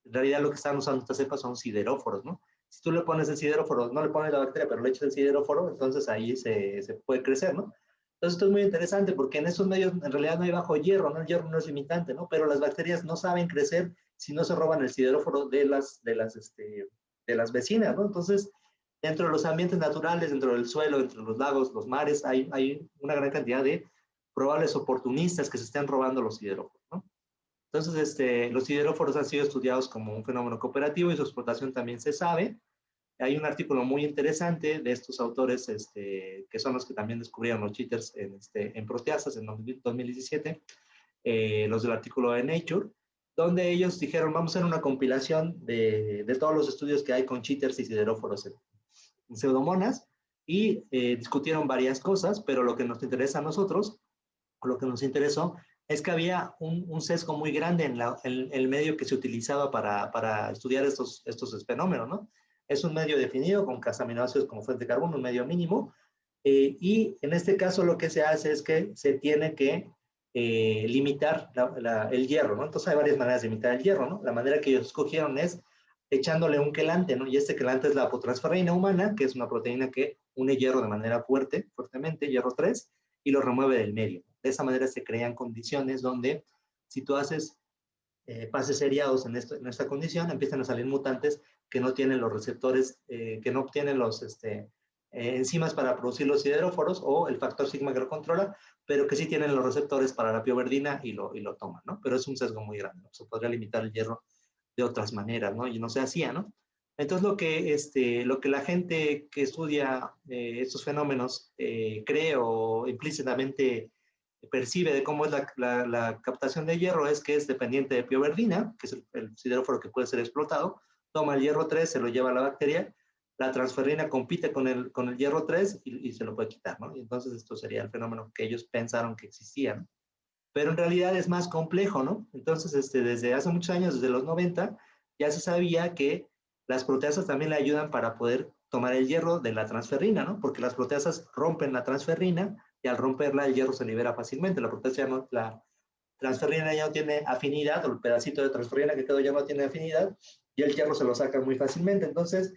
realidad lo que están usando estas cepas son sideróforos, ¿no? Si tú le pones el sideróforo, no le pones la bacteria, pero le echas el sideróforo, entonces ahí se puede crecer, ¿no? Entonces esto es muy interesante, porque en esos medios en realidad no hay bajo hierro, ¿no? El hierro no es limitante, ¿no? Pero las bacterias no saben crecer si no se roban el sideróforo de las vecinas, ¿no? Entonces, dentro de los ambientes naturales, dentro del suelo, entre los lagos, los mares, hay una gran cantidad de probables oportunistas que se están robando los sideróforos, ¿no? Entonces, los sideróforos han sido estudiados como un fenómeno cooperativo, y su explotación también se sabe. Hay un artículo muy interesante de estos autores, que son los que también descubrieron los cheaters en proteasas en 2017, los del artículo de Nature, donde ellos dijeron, vamos a hacer una compilación de todos los estudios que hay con cheaters y sideróforos en pseudomonas, y discutieron varias cosas, pero lo que nos interesa a nosotros, o lo que nos interesó, es que había un sesgo muy grande en el medio que se utilizaba para estudiar estos fenómenos, ¿no? Es un medio definido con casaminoácidos como fuente de carbono, un medio mínimo, y en este caso lo que se hace es que se tiene que limitar el hierro, ¿no? Entonces hay varias maneras de limitar el hierro, ¿no? La manera que ellos escogieron es echándole un quelante, ¿no? Y este quelante es la apotransferrina humana, que es una proteína que une hierro de manera fuertemente, hierro 3, y lo remueve del medio. De esa manera se crean condiciones donde, si tú haces pases seriados en esta condición, empiezan a salir mutantes que no tienen los receptores, que no obtienen los enzimas para producir los sideróforos o el factor sigma que lo controla, pero que sí tienen los receptores para la pioverdina y lo toman, ¿no? Pero es un sesgo muy grande, ¿no? Se podría limitar el hierro de otras maneras, ¿no? Y no se hacía, ¿no? Entonces, lo que la gente que estudia estos fenómenos cree o implícitamente percibe de cómo es la captación de hierro es que es dependiente de pioverdina, que es el sideróforo que puede ser explotado, toma el hierro 3, se lo lleva a la bacteria, la transferrina compite con el hierro 3 y se lo puede quitar, ¿no? Y entonces esto sería el fenómeno que ellos pensaron que existía, ¿no? Pero en realidad es más complejo, ¿no? Entonces, desde hace muchos años, desde los 90, ya se sabía que las proteasas también le ayudan para poder tomar el hierro de la transferrina, ¿no? Porque las proteasas rompen la transferrina y al romperla el hierro se libera fácilmente. La transferrina ya no tiene afinidad, o el pedacito de transferrina que quedó ya no tiene afinidad y el hierro se lo saca muy fácilmente. Entonces,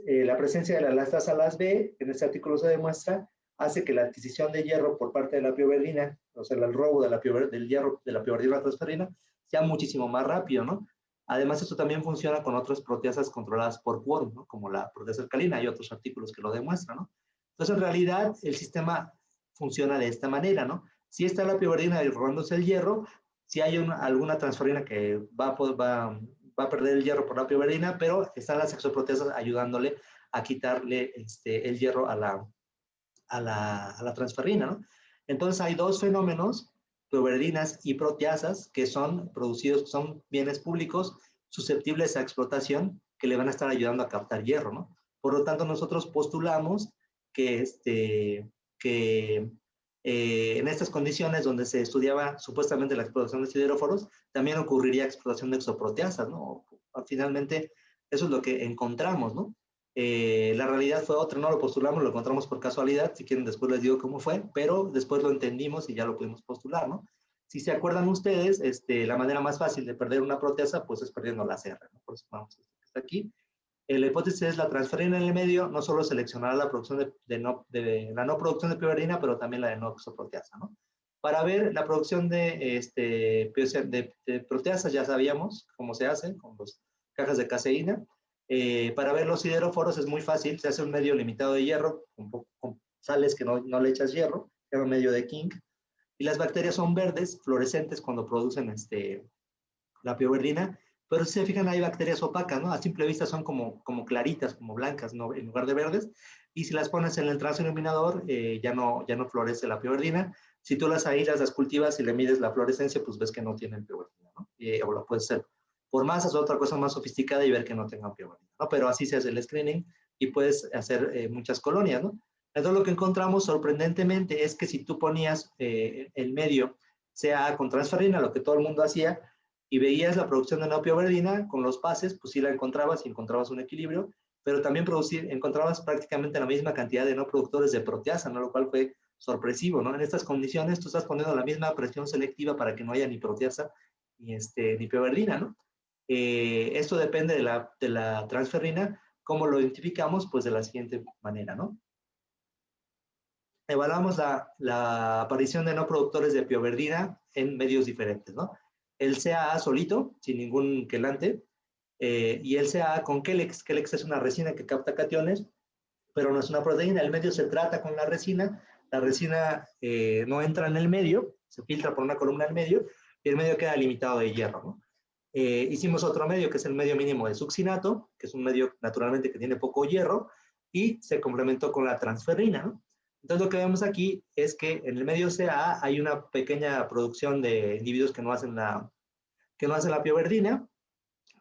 la presencia de la lactasa las B, en este artículo se demuestra, hace que la adquisición de hierro por parte de la pioverdina, o sea, el robo de del hierro de la pioverdina a la transferrina, sea muchísimo más rápido, ¿no? Además, esto también funciona con otras proteasas controladas por quórum, ¿no? Como la proteasa alcalina. Hay otros artículos que lo demuestran, ¿no? Entonces, en realidad, el sistema funciona de esta manera, ¿no? Si está la pioverdina robándose el hierro, si hay alguna transferrina que va a perder el hierro por la pioverdina, pero están las exoproteasas ayudándole a quitarle el hierro a la transferrina, ¿no? Entonces hay dos fenómenos, pioverdinas y proteasas, que son producidos, son bienes públicos susceptibles a explotación que le van a estar ayudando a captar hierro, ¿no? Por lo tanto, nosotros postulamos que en estas condiciones donde se estudiaba supuestamente la explotación de sideróforos, también ocurriría explotación de exoproteasas, ¿no? Finalmente, eso es lo que encontramos, ¿no? La realidad fue otra, no lo postulamos, lo encontramos por casualidad, si quieren después les digo cómo fue, pero después lo entendimos y ya lo pudimos postular, ¿no? Si se acuerdan ustedes, la manera más fácil de perder una proteasa, pues es perdiendo la R, ¿no? Por eso vamos a está aquí. La hipótesis es la transferina en el medio, no solo seleccionará la producción de la no producción de pioverdina, pero también la de no exoproteasa, ¿no? Para ver la producción de proteasas, ya sabíamos cómo se hace con las cajas de caseína. Para ver los sideróforos es muy fácil, se hace un medio limitado de hierro, con sales que no le echas hierro, se llama medio de King, y las bacterias son verdes, fluorescentes cuando producen la pioverdina, pero si se fijan hay bacterias opacas, ¿no? A simple vista son como claritas, como blancas, ¿no? En lugar de verdes, y si las pones en el transiluminador, ya no florece la pioverdina. Si tú las aíslas, las cultivas y le mides la fluorescencia, pues ves que no tienen pioverdina, ¿no? O lo puedes hacer por masas o otra cosa más sofisticada y ver que no tengan pioverdina, ¿no? Pero así se hace el screening y puedes hacer muchas colonias, ¿no? Entonces lo que encontramos sorprendentemente es que si tú ponías el medio CA con transferrina, lo que todo el mundo hacía, y veías la producción de no pioverdina con los pases, pues sí la encontrabas y encontrabas un equilibrio, pero también encontrabas prácticamente la misma cantidad de no productores de proteasa, ¿no? Lo cual fue sorpresivo, ¿no? En estas condiciones tú estás poniendo la misma presión selectiva para que no haya ni proteasa ni pioverdina, ¿no? Esto depende de la transferrina. ¿Cómo lo identificamos? Pues de la siguiente manera, ¿no? Evaluamos la aparición de no productores de pioverdina en medios diferentes, ¿no? El CAA solito, sin ningún quelante, y el CAA con Kelex. Kelex es una resina que capta cationes, pero no es una proteína. El medio se trata con la resina no entra en el medio, se filtra por una columna al medio, y el medio queda limitado de hierro, ¿no? Hicimos otro medio que es el medio mínimo de succinato, que es un medio naturalmente que tiene poco hierro, y se complementó con la transferrina, ¿no? Entonces lo que vemos aquí es que en el medio CA hay una pequeña producción de individuos que no hacen la pioverdina,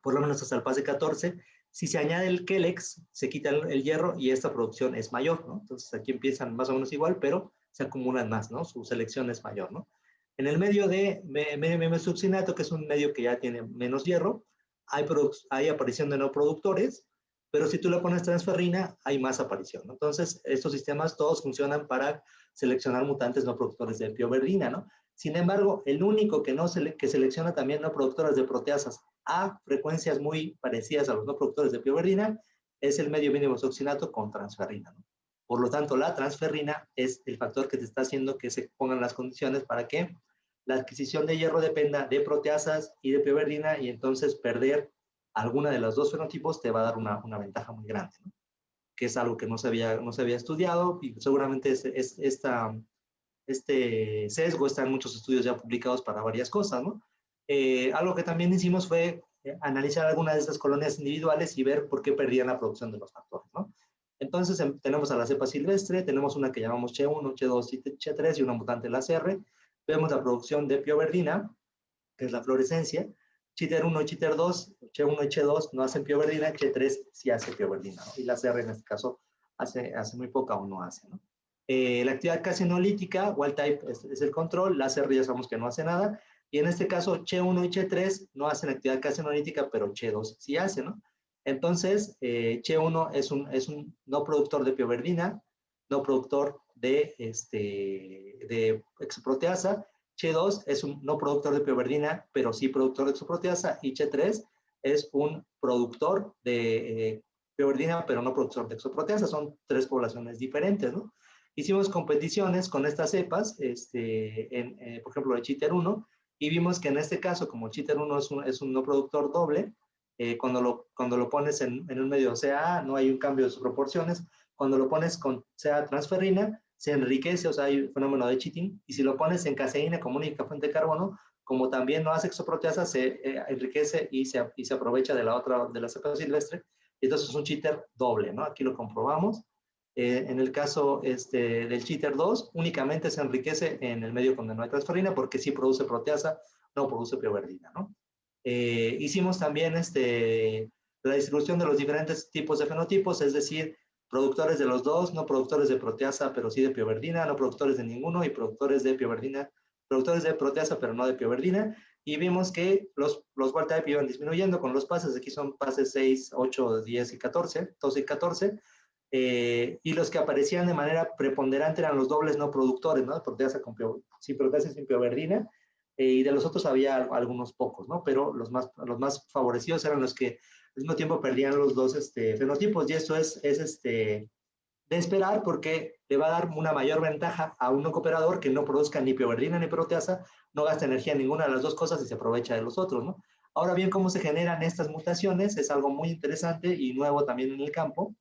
por lo menos hasta el fase 14. Si se añade el Kelex, se quita el hierro y esta producción es mayor, ¿no? Entonces aquí empiezan más o menos igual, pero se acumulan más, ¿no? Su selección es mayor, ¿no? En el medio de medio succinato, que es un medio que ya tiene menos hierro, hay aparición de no productores, pero si tú le pones transferrina, hay más aparición, ¿no? Entonces, estos sistemas todos funcionan para seleccionar mutantes no productores de pioverdina, ¿no? Sin embargo, el único que selecciona también no productores de proteasas a frecuencias muy parecidas a los no productores de pioverdina es el medio mínimo succinato con transferrina, ¿no? Por lo tanto, la transferrina es el factor que te está haciendo que se pongan las condiciones para que la adquisición de hierro dependa de proteasas y de pioverdina, y entonces perder alguna de los dos fenotipos te va a dar una ventaja muy grande, ¿no? Que es algo que no se había estudiado, y seguramente este sesgo está en muchos estudios ya publicados para varias cosas, ¿no? Algo que también hicimos fue analizar algunas de estas colonias individuales y ver por qué perdían la producción de los factores, ¿no? Entonces tenemos a la cepa silvestre, tenemos una que llamamos CHE1, CHE2 y CHE3 y una mutante la CR. Vemos la producción de pioverdina, que es la fluorescencia. Chiter1 y Chiter2, CHE1 y CHE2 no hacen pioverdina, CHE3 sí hace pioverdina, ¿no? Y la CR en este caso hace muy poca o no hace, ¿no? La actividad casinolítica, wild type es el control, la CR ya sabemos que no hace nada, y en este caso CHE1 y CHE3 no hacen actividad casinolítica, pero CHE2 sí hace, ¿no? Entonces, CHE1 es un no productor de pioverdina, no productor de exoproteasa. CHE2 es un no productor de pioverdina, pero sí productor de exoproteasa. Y CHE3 es un productor de pioverdina, pero no productor de exoproteasa. Son tres poblaciones diferentes, ¿no? Hicimos competiciones con estas cepas, por ejemplo, de Chiter1, y vimos que en este caso, como Chiter1 es un no productor doble, cuando lo pones en un medio CA, no hay un cambio de sus proporciones. Cuando lo pones con CA transferrina, se enriquece, o sea, hay un fenómeno de cheating. Y si lo pones en caseína como única fuente de carbono, como también no hace exoproteasa, se enriquece y se aprovecha de la cepa silvestre. Y entonces es un cheater doble, ¿no? Aquí lo comprobamos. En el caso del cheater 2, únicamente se enriquece en el medio donde no hay transferrina, porque sí produce proteasa, no produce pioverdina, ¿no? Hicimos también la distribución de los diferentes tipos de fenotipos, es decir, productores de los dos, no productores de proteasa, pero sí de pioverdina, no productores de ninguno, y productores de pioverdina, productores de proteasa, pero no de pioverdina, y vimos que los wild type iban disminuyendo con los pases. Aquí son pases 6, 8, 10 y 14, 12 y 14, y los que aparecían de manera preponderante eran los dobles no productores, ¿no? Proteasa sin proteasa y sin pioverdina, y de los otros había algunos pocos, ¿no? Pero los más favorecidos eran los que al mismo tiempo perdían los dos fenotipos, y eso es de esperar, porque le va a dar una mayor ventaja a un no cooperador que no produzca ni pioverdina ni proteasa, no gasta energía en ninguna de las dos cosas y se aprovecha de los otros, ¿no? Ahora bien, cómo se generan estas mutaciones es algo muy interesante y nuevo también en el campo.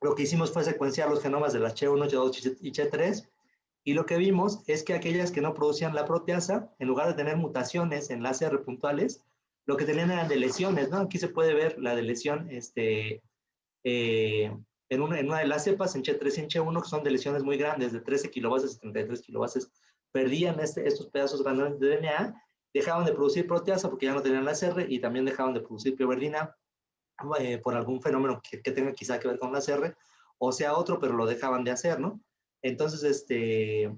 Lo que hicimos fue secuenciar los genomas de las CHE1, CHE2 y CHE3, y lo que vimos es que aquellas que no producían la proteasa, en lugar de tener mutaciones en las R puntuales, lo que tenían eran de lesiones, ¿no? Aquí se puede ver la de lesión en una de las cepas, en CHE3 y en CHE1, que son de lesiones muy grandes, de 13 kilobases a 33 kilobases, perdían estos pedazos grandes de DNA, dejaban de producir proteasa porque ya no tenían las R, y también dejaban de producir pioverdina por algún fenómeno que tenga quizá que ver con las R, o sea otro, pero lo dejaban de hacer, ¿no? Entonces,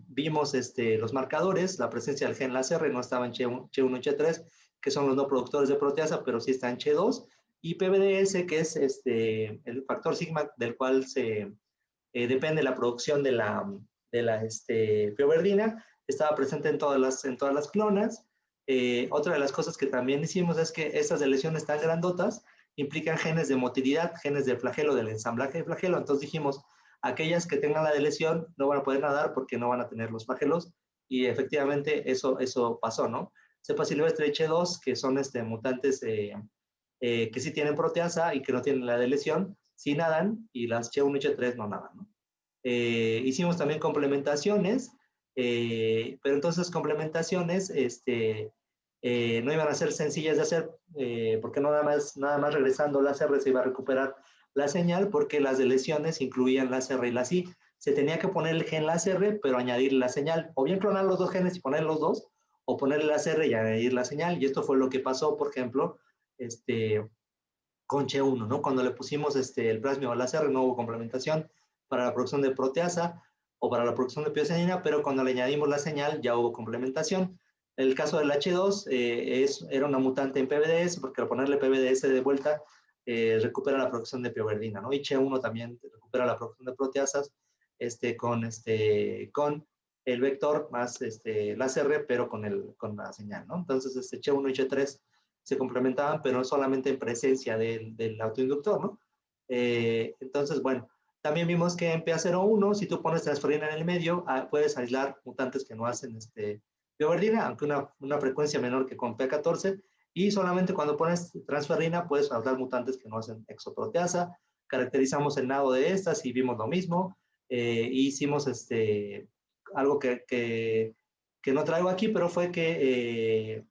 vimos los marcadores, la presencia del gen LASR no estaba en CHE1 y CHE3, que son los no productores de proteasa, pero sí está en CHE2, y PBDS, que es el factor sigma del cual depende la producción de la pioverdina, estaba presente en todas las clonas. Otra de las cosas que también hicimos es que estas lesiones tan grandotas implican genes de motilidad, genes del flagelo, del ensamblaje de flagelo. Entonces dijimos, aquellas que tengan la deleción no van a poder nadar porque no van a tener los flagelos, y efectivamente eso pasó, ¿no? Cepa silvestre H2, que son mutantes que sí tienen proteasa y que no tienen la deleción, sí nadan, y las CHE1 y CHE3 no nadan, ¿no? Hicimos también complementaciones, pero entonces complementaciones no iban a ser sencillas de hacer, porque nada más regresando la CR se iba a recuperar la señal, porque las deleciones incluían la CR y la I. Se tenía que poner el gen la CR, pero añadir la señal, o bien clonar los dos genes y poner los dos, o ponerle la CR y añadir la señal, y esto fue lo que pasó, por ejemplo, con CHE1, ¿no? Cuando le pusimos el plasmio a la CR no hubo complementación para la producción de proteasa o para la producción de piosina, pero cuando le añadimos la señal ya hubo complementación. El caso del H2 era una mutante en PBDS, porque al ponerle PBDS de vuelta recupera la producción de pioverdina, ¿no? Y CHE1 también recupera la producción de proteasas con el vector más la CR, pero con la señal, ¿no? Entonces, CHE1 y CHE3 se complementaban, pero solamente en presencia del autoinductor, ¿no? Entonces, bueno, también vimos que en PA01, si tú pones transferrina en el medio, puedes aislar mutantes que no hacen pioverdina, aunque una frecuencia menor que con P14, y solamente cuando pones transferrina puedes aislar mutantes que no hacen exoproteasa. Caracterizamos el nado de estas y vimos lo mismo. Hicimos algo que no traigo aquí, pero fue que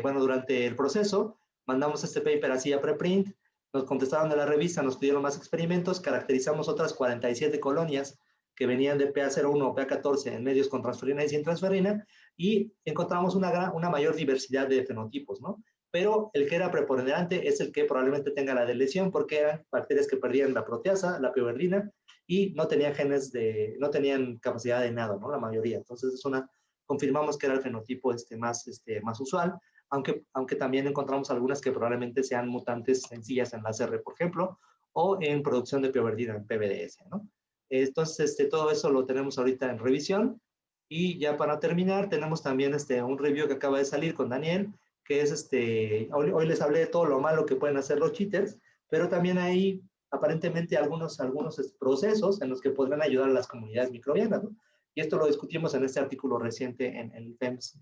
bueno, durante el proceso, mandamos este paper así a preprint, nos contestaron de la revista, nos pidieron más experimentos, caracterizamos otras 47 colonias que venían de PA01 o PA14 en medios con transferrina y sin transferrina, y encontramos una mayor diversidad de fenotipos, ¿no? Pero el que era preponderante es el que probablemente tenga la de lesión, porque eran bacterias que perdían la proteasa, la pioverdina, y no tenían no tenían capacidad de nado, ¿no? La mayoría. Entonces, confirmamos que era el fenotipo más usual, aunque también encontramos algunas que probablemente sean mutantes sencillas en la CR, por ejemplo, o en producción de pioverdina en PBDS, ¿no? Entonces, todo eso lo tenemos ahorita en revisión. Y ya para terminar, tenemos también un review que acaba de salir con Daniel, que es hoy les hablé de todo lo malo que pueden hacer los cheaters, pero también hay aparentemente algunos procesos en los que podrán ayudar a las comunidades microbianas, ¿no? Y esto lo discutimos en este artículo reciente en el PEMS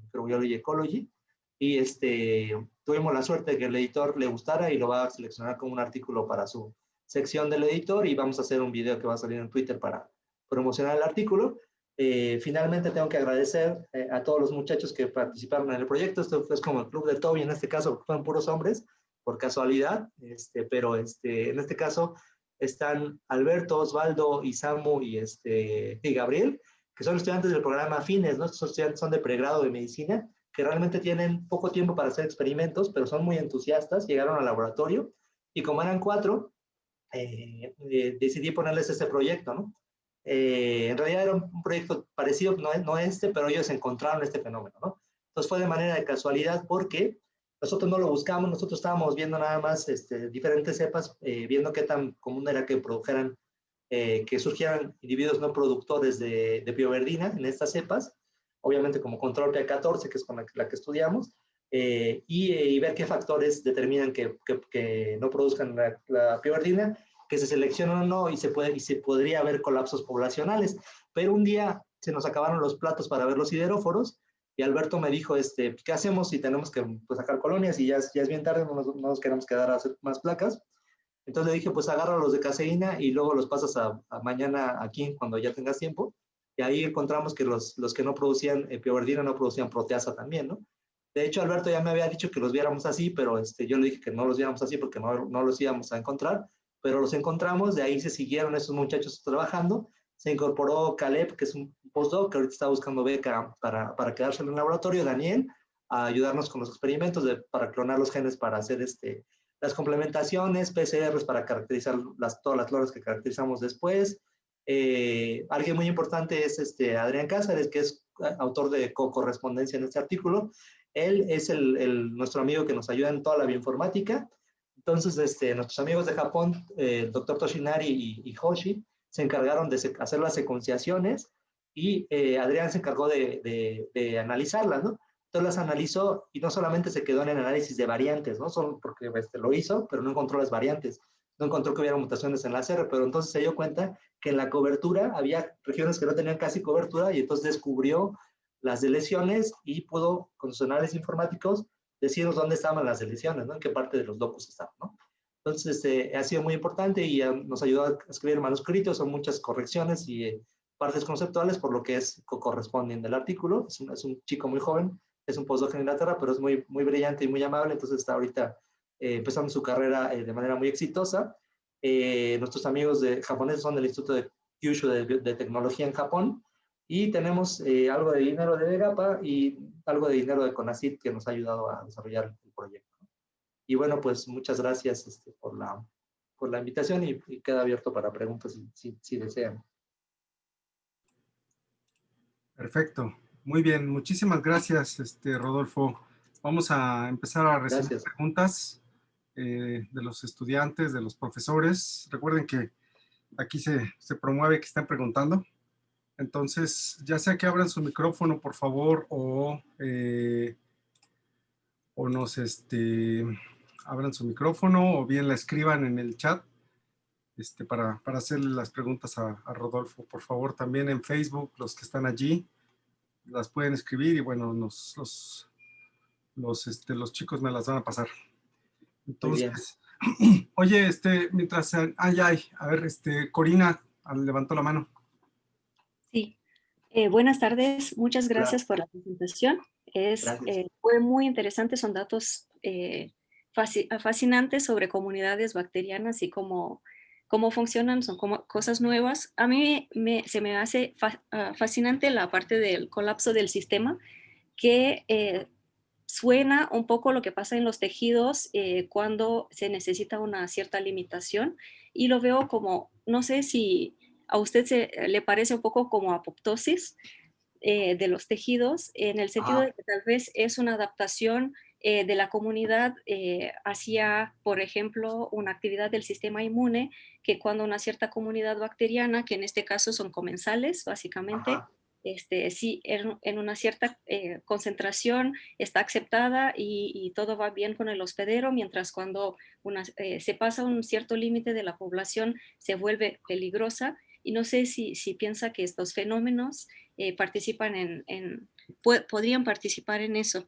Microbiology Ecology, y tuvimos la suerte de que el editor le gustara y lo va a seleccionar como un artículo para su sección del editor, y vamos a hacer un video que va a salir en Twitter para promocionar el artículo. Finalmente tengo que agradecer a todos los muchachos que participaron en el proyecto. Esto fue como el club de Toby en este caso, fueron puros hombres, por casualidad, pero en este caso están Alberto, Osvaldo, Isamu y Gabriel, que son estudiantes del programa Fines, ¿no? Estos estudiantes son de pregrado de medicina, que realmente tienen poco tiempo para hacer experimentos, pero son muy entusiastas, llegaron al laboratorio, y como eran 4, decidí ponerles este proyecto, ¿no? En realidad era un proyecto parecido, no pero ellos encontraron este fenómeno, ¿no? Entonces fue de manera de casualidad, porque nosotros no lo buscamos, nosotros estábamos viendo nada más diferentes cepas, viendo qué tan común era que produjeran, que surgieran individuos no productores de pioverdina en estas cepas, obviamente como control P14, que es con la que estudiamos, y ver qué factores determinan que no produzcan la pioverdina, que se seleccionan o no, y se podría ver colapsos poblacionales. Pero un día se nos acabaron los platos para ver los sideróforos, y Alberto me dijo, ¿qué hacemos si tenemos que sacar colonias y ya es bien tarde, no nos queremos quedar a hacer más placas? Entonces le dije, pues agarra los de caseína y luego los pasas a mañana aquí cuando ya tengas tiempo. Y ahí encontramos que los que no producían pioverdina no producían proteasa también, ¿no? De hecho, Alberto ya me había dicho que los viéramos así, pero yo le dije que no los viéramos así porque no los íbamos a encontrar, pero los encontramos. De ahí se siguieron esos muchachos trabajando. Se incorporó Caleb, que es un postdoc que ahorita está buscando beca para quedarse en el laboratorio, Daniel, a ayudarnos con los experimentos para clonar los genes para hacer las complementaciones, PCRs para caracterizar todas las flores que caracterizamos después. Alguien muy importante es Adrián Cáceres, que es autor de correspondencia en este artículo. Él es nuestro amigo que nos ayuda en toda la bioinformática. Entonces, nuestros amigos de Japón, el doctor Toshinari y Hoshi, se encargaron de hacer las secuenciaciones, y Adrián se encargó de analizarlas, ¿no? Entonces las analizó, y no solamente se quedó en el análisis de variantes, ¿no? Solo porque lo hizo, pero no encontró las variantes. No encontró que hubiera mutaciones en la CR, pero entonces se dio cuenta que en la cobertura había regiones que no tenían casi cobertura, y entonces descubrió las deleciones y pudo, con sus análisis informáticos, decirnos dónde estaban las deleciones, ¿no? En qué parte de los locus estaban, ¿no? Entonces, ha sido muy importante, y nos ayudó a escribir manuscritos, son muchas correcciones y partes conceptuales, por lo que corresponden del artículo. Es un chico muy joven, es un postdoc en Inglaterra, pero es muy, muy brillante y muy amable, entonces está ahorita empezando su carrera de manera muy exitosa. Nuestros amigos japoneses son del Instituto de Kyushu de Tecnología en Japón, y tenemos algo de dinero de Vegapa y algo de dinero de CONACYT, que nos ha ayudado a desarrollar el proyecto. Y bueno, pues muchas gracias por la invitación, y queda abierto para preguntas si desean. Perfecto. Muy bien. Muchísimas gracias, Rodolfo. Vamos a empezar a recibir preguntas de los estudiantes, de los profesores. Recuerden que aquí se promueve que estén preguntando. Entonces, ya sea que abran su micrófono, por favor, o nos abran su micrófono, o bien la escriban en el chat para hacerle las preguntas a Rodolfo. Por favor, también en Facebook, los que están allí, las pueden escribir, y bueno, los chicos me las van a pasar. Entonces, oye, mientras, ya hay, a ver, Corina levantó la mano. Sí, buenas tardes, muchas gracias por la presentación. Gracias. Fue muy interesante, son datos fascinantes sobre comunidades bacterianas y cómo funcionan, son como cosas nuevas. A mí se me hace fascinante la parte del colapso del sistema, que suena un poco lo que pasa en los tejidos cuando se necesita una cierta limitación, y lo veo como, no sé si a usted le parece un poco como apoptosis de los tejidos, en el sentido Ajá. de que tal vez es una adaptación de la comunidad hacia, por ejemplo, una actividad del sistema inmune, que cuando una cierta comunidad bacteriana, que en este caso son comensales, básicamente, Ajá. sí, en una cierta concentración está aceptada y todo va bien con el hospedero, mientras cuando se pasa un cierto límite de la población se vuelve peligrosa. Y no sé si piensa que estos fenómenos participan podrían participar en eso.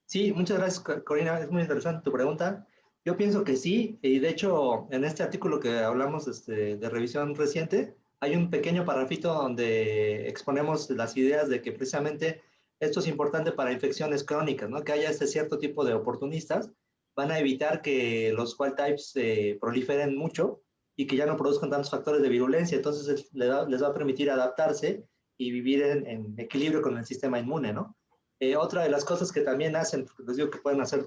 Sí, muchas gracias, Corina. Es muy interesante tu pregunta. Yo pienso que sí, y de hecho, en este artículo que hablamos de revisión reciente, hay un pequeño parrafito donde exponemos las ideas de que precisamente esto es importante para infecciones crónicas, ¿no? Que haya este cierto tipo de oportunistas, van a evitar que los wild types proliferen mucho y que ya no produzcan tantos factores de virulencia. Entonces, les va a permitir adaptarse y vivir en equilibrio con el sistema inmune, ¿no? Otra de las cosas que también hacen, porque les digo que pueden hacer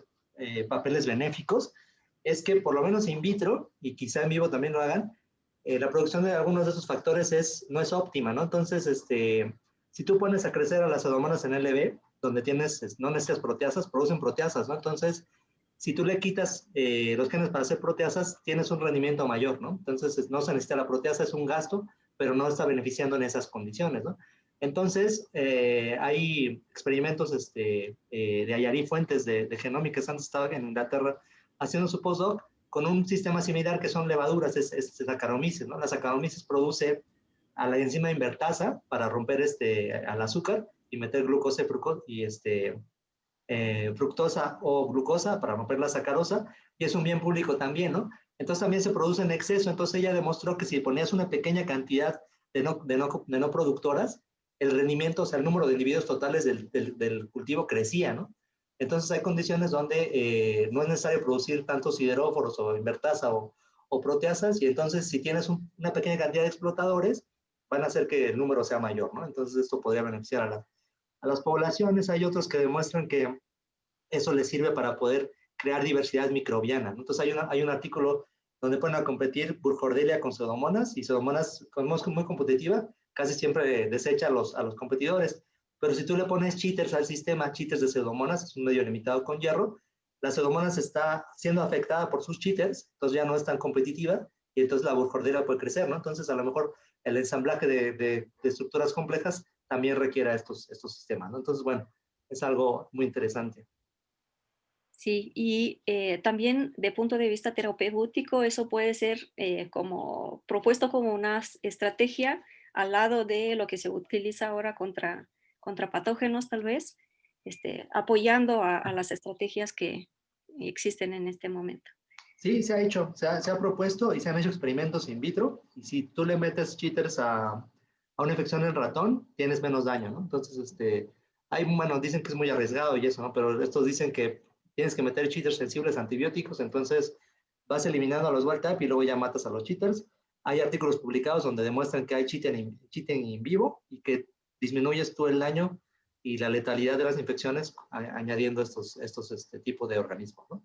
papeles benéficos, es que por lo menos in vitro, y quizá en vivo también lo hagan, la producción de algunos de esos factores no es óptima, ¿no? Entonces, si tú pones a crecer a las pseudomonas en LB, donde no necesitas proteasas, producen proteasas, ¿no? Entonces, si tú le quitas los genes para hacer proteasas, tienes un rendimiento mayor, ¿no? Entonces, no se necesita la proteasa, es un gasto, pero no está beneficiando en esas condiciones, ¿no? Entonces, hay experimentos de Ayari Fuentes de genómica que han estado en Inglaterra haciendo su postdoc con un sistema similar que son levaduras, es Saccharomyces, ¿no? La Saccharomyces produce a la enzima invertasa para romper al azúcar y meter glucosa y fructosa o glucosa para romper la sacarosa, y es un bien público también, ¿no? Entonces también se produce en exceso. Entonces ella demostró que si ponías una pequeña cantidad de no productoras, el rendimiento, o sea, el número de individuos totales del cultivo crecía, ¿no? Entonces hay condiciones donde no es necesario producir tantos sideróforos o invertasa o proteasas, y entonces si tienes una pequeña cantidad de explotadores, van a hacer que el número sea mayor, ¿no? Entonces esto podría beneficiar a las poblaciones. Hay otros que demuestran que eso les sirve para poder crear diversidad microbiana, ¿no? Entonces hay un artículo donde ponen a competir Burkholderia con Pseudomonas, y Pseudomonas, como es muy competitiva, casi siempre desecha a los competidores. Pero si tú le pones cheaters al sistema, cheaters de Pseudomonas, es un medio limitado con hierro, la Pseudomonas está siendo afectada por sus cheaters, entonces ya no es tan competitiva, y entonces la Burkholderia puede crecer, ¿no? Entonces a lo mejor el ensamblaje de estructuras complejas también requiere estos sistemas, ¿no? Entonces, bueno, es algo muy interesante. Sí, y también de punto de vista terapéutico, eso puede ser como propuesto como una estrategia al lado de lo que se utiliza ahora contra patógenos, tal vez, apoyando a las estrategias que existen en este momento. Sí, se ha hecho, se ha propuesto y se han hecho experimentos in vitro. Y si tú le metes cheaters a una infección en ratón, tienes menos daño, ¿no? Entonces, bueno, dicen que es muy arriesgado y eso, ¿no? Pero estos dicen que tienes que meter cheaters sensibles a antibióticos, entonces vas eliminando a los wild type y luego ya matas a los cheaters. Hay artículos publicados donde demuestran que hay cheating in vivo y que disminuyes tú el daño y la letalidad de las infecciones añadiendo estos tipos de organismos, ¿no?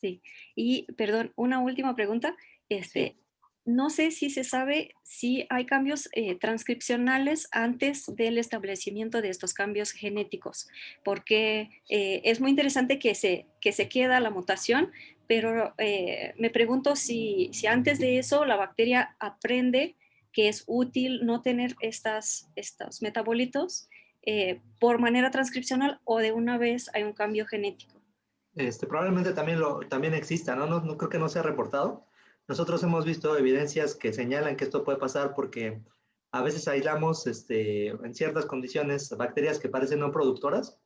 Sí, y perdón, una última pregunta. Sí. No sé si se sabe si hay cambios transcripcionales antes del establecimiento de estos cambios genéticos, porque es muy interesante que se queda la mutación, pero me pregunto si antes de eso la bacteria aprende que es útil no tener estos metabolitos por manera transcripcional, o de una vez hay un cambio genético. Probablemente también exista, ¿no? No creo que no se ha reportado. Nosotros hemos visto evidencias que señalan que esto puede pasar porque a veces aislamos en ciertas condiciones bacterias que parecen no productoras,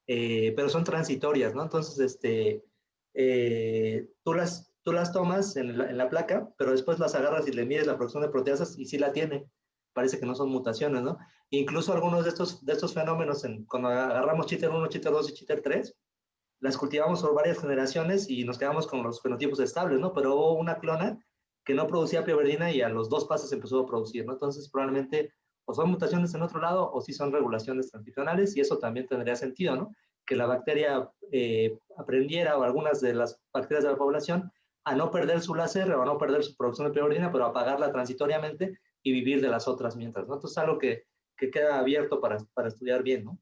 pero son transitorias, ¿no? Entonces, tú las tomas en la placa, pero después las agarras y le mides la producción de proteasas y sí la tiene. parece que no son mutaciones, ¿no? Incluso algunos de estos fenómenos, cuando agarramos cheater 1, cheater 2 y cheater 3, las cultivamos por varias generaciones y nos quedamos con los fenotipos estables, ¿no? Pero hubo una clona que no producía pioverdina y a los 2 pases empezó a producir, ¿no? Entonces, probablemente o son mutaciones en otro lado o sí son regulaciones transcripcionales y eso también tendría sentido, ¿no? Que la bacteria aprendiera, o algunas de las bacterias de la población, a no perder su láser o a no perder su producción de pioverdina, pero a apagarla transitoriamente y vivir de las otras mientras, ¿no? Entonces, es algo que queda abierto para estudiar bien, ¿no?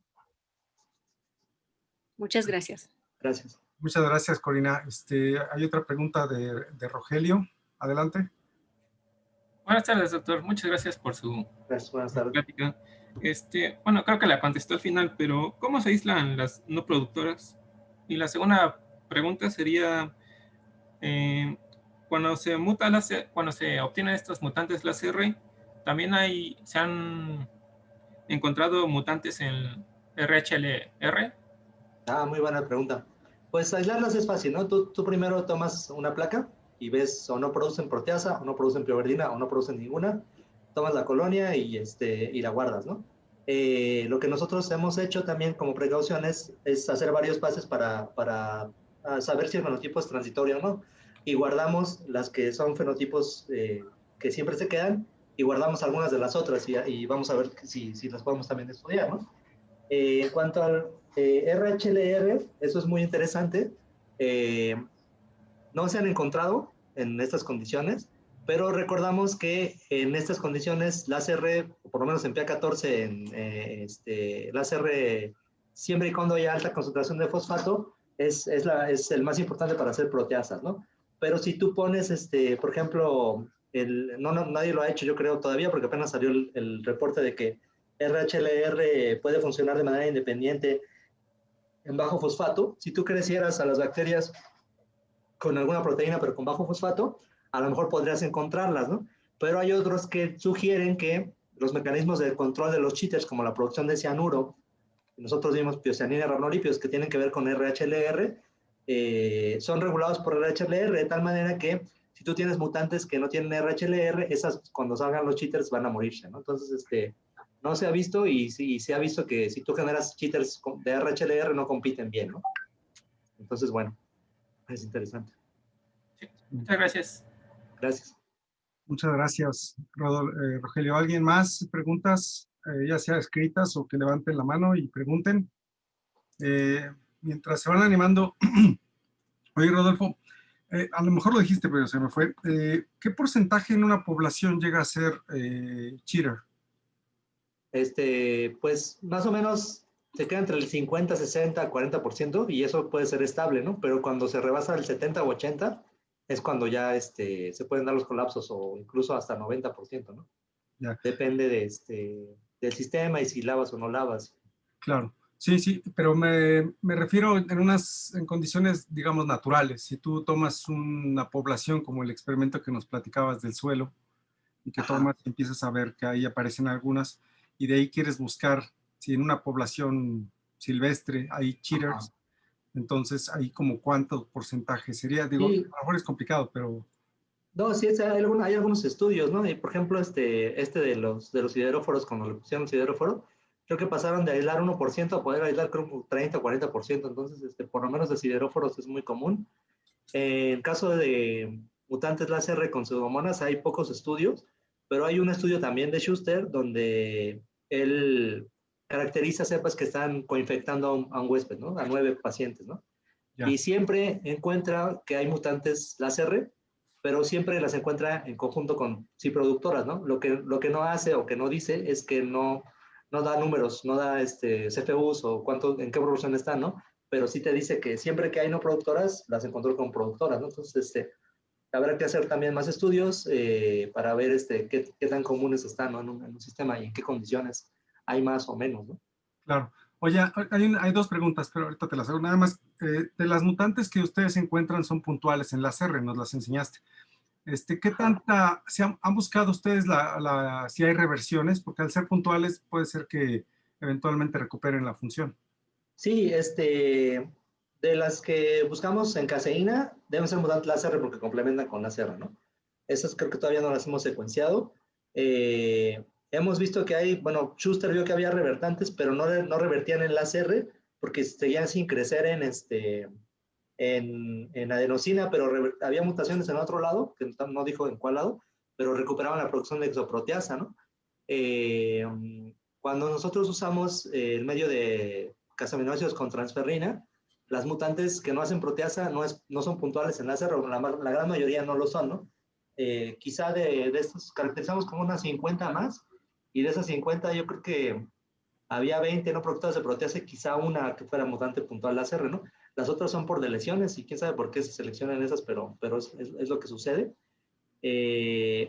Muchas gracias. Gracias. Muchas gracias, Corina. Hay otra pregunta de Rogelio. Adelante. Buenas tardes, doctor. Muchas gracias por su Gracias, buenas tardes. plática. Bueno, creo que la contestó al final, pero ¿cómo se aíslan las no productoras? Y la segunda pregunta sería, cuando se muta cuando se obtienen estos mutantes láser, también se han encontrado mutantes en RHLR. Ah, muy buena pregunta. Pues aislarlas es fácil, ¿no? Tú primero tomas una placa y ves o no producen proteasa, o no producen pioverdina, o no producen ninguna. Tomas la colonia y la guardas, ¿no? Lo que nosotros hemos hecho también como precaución es hacer varios pases para saber si el fenotipo es transitorio o no. Y guardamos las que son fenotipos que siempre se quedan y guardamos algunas de las otras y vamos a ver si las podemos también estudiar, ¿no? En cuanto al RHLR, eso es muy interesante. No se han encontrado en estas condiciones, pero recordamos que en estas condiciones láser, por lo menos en PA14, láser, siempre y cuando haya alta concentración de fosfato, es el más importante para hacer proteasas, ¿no? Pero si tú pones, por ejemplo, nadie lo ha hecho, yo creo, todavía, porque apenas salió el reporte de que RHLR puede funcionar de manera independiente en bajo fosfato. Si tú crecieras a las bacterias con alguna proteína pero con bajo fosfato, a lo mejor podrías encontrarlas, ¿no? Pero hay otros que sugieren que los mecanismos de control de los cheaters, como la producción de cianuro, nosotros vimos piocianina y ranolípidos que tienen que ver con RHLR, son regulados por RHLR de tal manera que si tú tienes mutantes que no tienen RHLR, esas cuando salgan los cheaters van a morirse, ¿no? Entonces, no se ha visto y se ha visto que si tú generas cheaters de RHLR no compiten bien, ¿no? Entonces, bueno, es interesante. Sí, muchas gracias. Gracias. Muchas gracias, Rogelio. ¿Alguien más? ¿Preguntas, ya sea escritas o que levanten la mano y pregunten? Mientras se van animando, oye, Rodolfo, a lo mejor lo dijiste, pero se me fue. ¿Qué porcentaje en una población llega a ser cheater? Pues más o menos se queda entre el 50, 60, 40% y eso puede ser estable, ¿no? Pero cuando se rebasa el 70 o 80 es cuando ya se pueden dar los colapsos o incluso hasta 90%, ¿no? Ya. Depende del sistema y si lavas o no lavas. Claro, sí, pero me refiero en condiciones, digamos, naturales. Si tú tomas una población como el experimento que nos platicabas del suelo y que tomas y empiezas a ver que ahí aparecen algunas y de ahí quieres buscar si en una población silvestre hay cheaters, entonces ahí como cuánto porcentaje sería. Digo, Sí. a lo mejor es complicado, pero... No, sí, hay algunos estudios, ¿no? Y por ejemplo, de los sideróforos, cuando le pusieron sideróforo, creo que pasaron de aislar 1% a poder aislar, creo, un 30 o 40%. Entonces, por lo menos de sideróforos es muy común. En el caso de mutantes láser con pseudomonas hay pocos estudios, pero hay un estudio también de Schuster donde él caracteriza cepas que están coinfectando a un huésped, ¿no? A 9 pacientes, ¿no? Ya. Y siempre encuentra que hay mutantes láser, pero siempre las encuentra en conjunto con sí productoras, ¿no? Lo que no hace o que no dice es que no da números, no da CFUs o en qué proporción están, ¿no? Pero sí te dice que siempre que hay no productoras, las encontró con productoras, ¿no? Entonces, habrá que hacer también más estudios para ver qué tan comunes están, ¿no? en un sistema y en qué condiciones hay más o menos, ¿no? Claro. Oye, hay dos preguntas, pero ahorita te las hago. Nada más, de las mutantes que ustedes encuentran son puntuales en las R, nos las enseñaste. ¿Qué tanta, han buscado ustedes si hay reversiones? Porque al ser puntuales puede ser que eventualmente recuperen la función. Sí, de las que buscamos en caseína, deben ser mutantes láser porque complementan con láser, ¿no? Esas creo que todavía no las hemos secuenciado. hemos visto que hay, bueno, Schuster vio que había revertantes, pero no revertían en las R porque seguían sin crecer en adenosina, pero había mutaciones en otro lado, que no dijo en cuál lado, pero recuperaban la producción de exoproteasa, ¿no? Cuando nosotros usamos el medio de casaminoácidos con transferrina, las mutantes que no hacen proteasa no son puntuales en láser, o la gran mayoría no lo son, ¿no? Quizá de estos caracterizamos como unas 50 más, y de esas 50 yo creo que había 20 no productoras de proteasa, quizá una que fuera mutante puntual láser, ¿no? Las otras son por deleciones, y quién sabe por qué se seleccionan esas, pero es lo que sucede.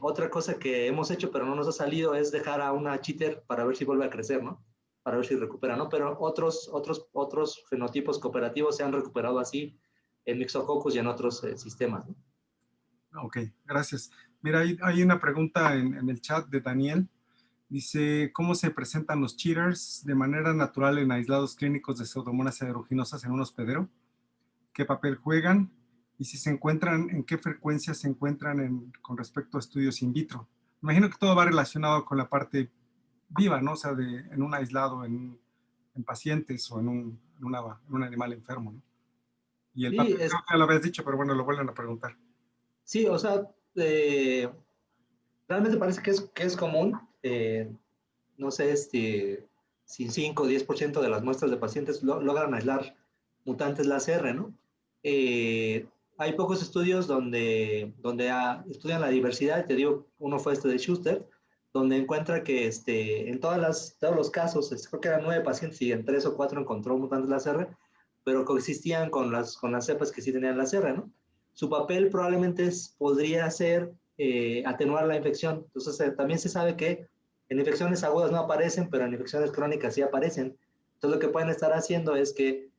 Otra cosa que hemos hecho pero no nos ha salido es dejar a una cheater para ver si vuelve a crecer, ¿no? Para ver si recupera, ¿no? Pero otros fenotipos cooperativos se han recuperado así en Myxococcus y en otros sistemas, ¿no? Ok, gracias. Mira, hay una pregunta en el chat de Daniel. Dice, ¿cómo se presentan los cheaters de manera natural en aislados clínicos de pseudomonas aeruginosas en un hospedero? ¿Qué papel juegan? Y si se encuentran, ¿en qué frecuencia se encuentran con respecto a estudios in vitro? Me imagino que todo va relacionado con la parte viva, ¿no? O sea, en un aislado, en pacientes o en un animal enfermo, ¿no? Y el Sí, papel creo que ya lo habías dicho, pero bueno, lo vuelven a preguntar. sí, o sea, realmente parece que es común. No sé si 5 o 10% de las muestras de pacientes logran aislar mutantes LASR, ¿no? Hay pocos estudios donde estudian la diversidad. Te digo, uno fue de Schuster, donde encuentra que en todos los casos, creo que eran 9 pacientes y en 3 o 4 encontró mutantes LASR, pero coexistían con las cepas que sí tenían LASR, ¿no? Su papel probablemente podría ser atenuar la infección. Entonces, también se sabe que en infecciones agudas no aparecen, pero en infecciones crónicas sí aparecen. Entonces, lo que pueden estar haciendo es que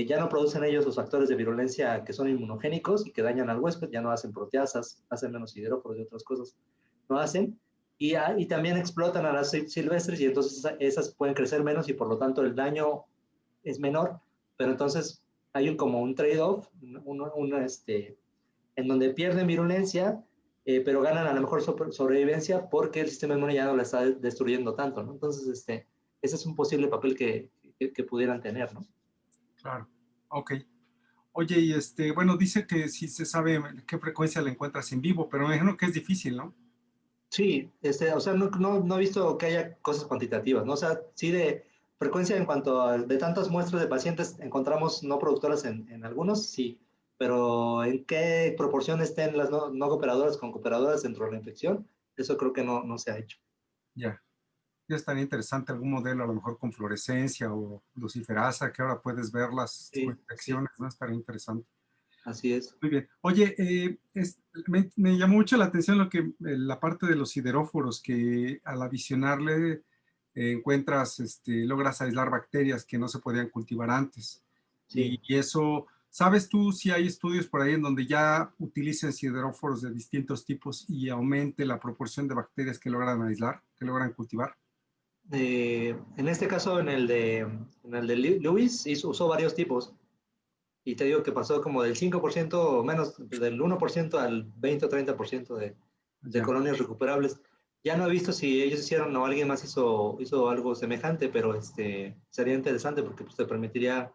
ya no producen ellos los factores de virulencia que son inmunogénicos y que dañan al huésped, ya no hacen proteasas, hacen menos sideróforos y otras cosas, no hacen. Y también explotan a las silvestres y entonces esas pueden crecer menos y por lo tanto el daño es menor, pero entonces hay como un trade-off, en donde pierden virulencia, pero ganan a lo mejor sobrevivencia porque el sistema inmune ya no la está destruyendo tanto, ¿no? Entonces, ese es un posible papel que pudieran tener, ¿no? Claro, ok. Oye, y bueno, dice que sí se sabe qué frecuencia la encuentras en vivo, pero me imagino que es difícil, ¿no? Sí, o sea, no he visto que haya cosas cuantitativas, ¿no? O sea, sí de frecuencia en cuanto a de tantas muestras de pacientes encontramos no productoras en algunos, sí, pero en qué proporción estén las no cooperadoras con cooperadoras dentro de la infección, eso creo que no se ha hecho. Ya. Ya estaría interesante algún modelo, a lo mejor con fluorescencia o luciferasa, que ahora puedes ver las Sí, infecciones, ¿no? Estaría interesante. así es. Muy bien. Oye, me llamó mucho la atención la parte de los sideróforos, que al avisionarle encuentras, logras aislar bacterias que no se podían cultivar antes. Sí. Y eso, ¿sabes tú si hay estudios por ahí en donde ya utilicen sideróforos de distintos tipos y aumente la proporción de bacterias que logran aislar, que logran cultivar? En este caso, en el de Lewis, usó varios tipos. Y te digo que pasó como del 5% o menos, del 1% al 20 o 30% de Ya. colonias recuperables. Ya no he visto si ellos hicieron o alguien más hizo algo semejante, pero sería interesante porque pues, te permitiría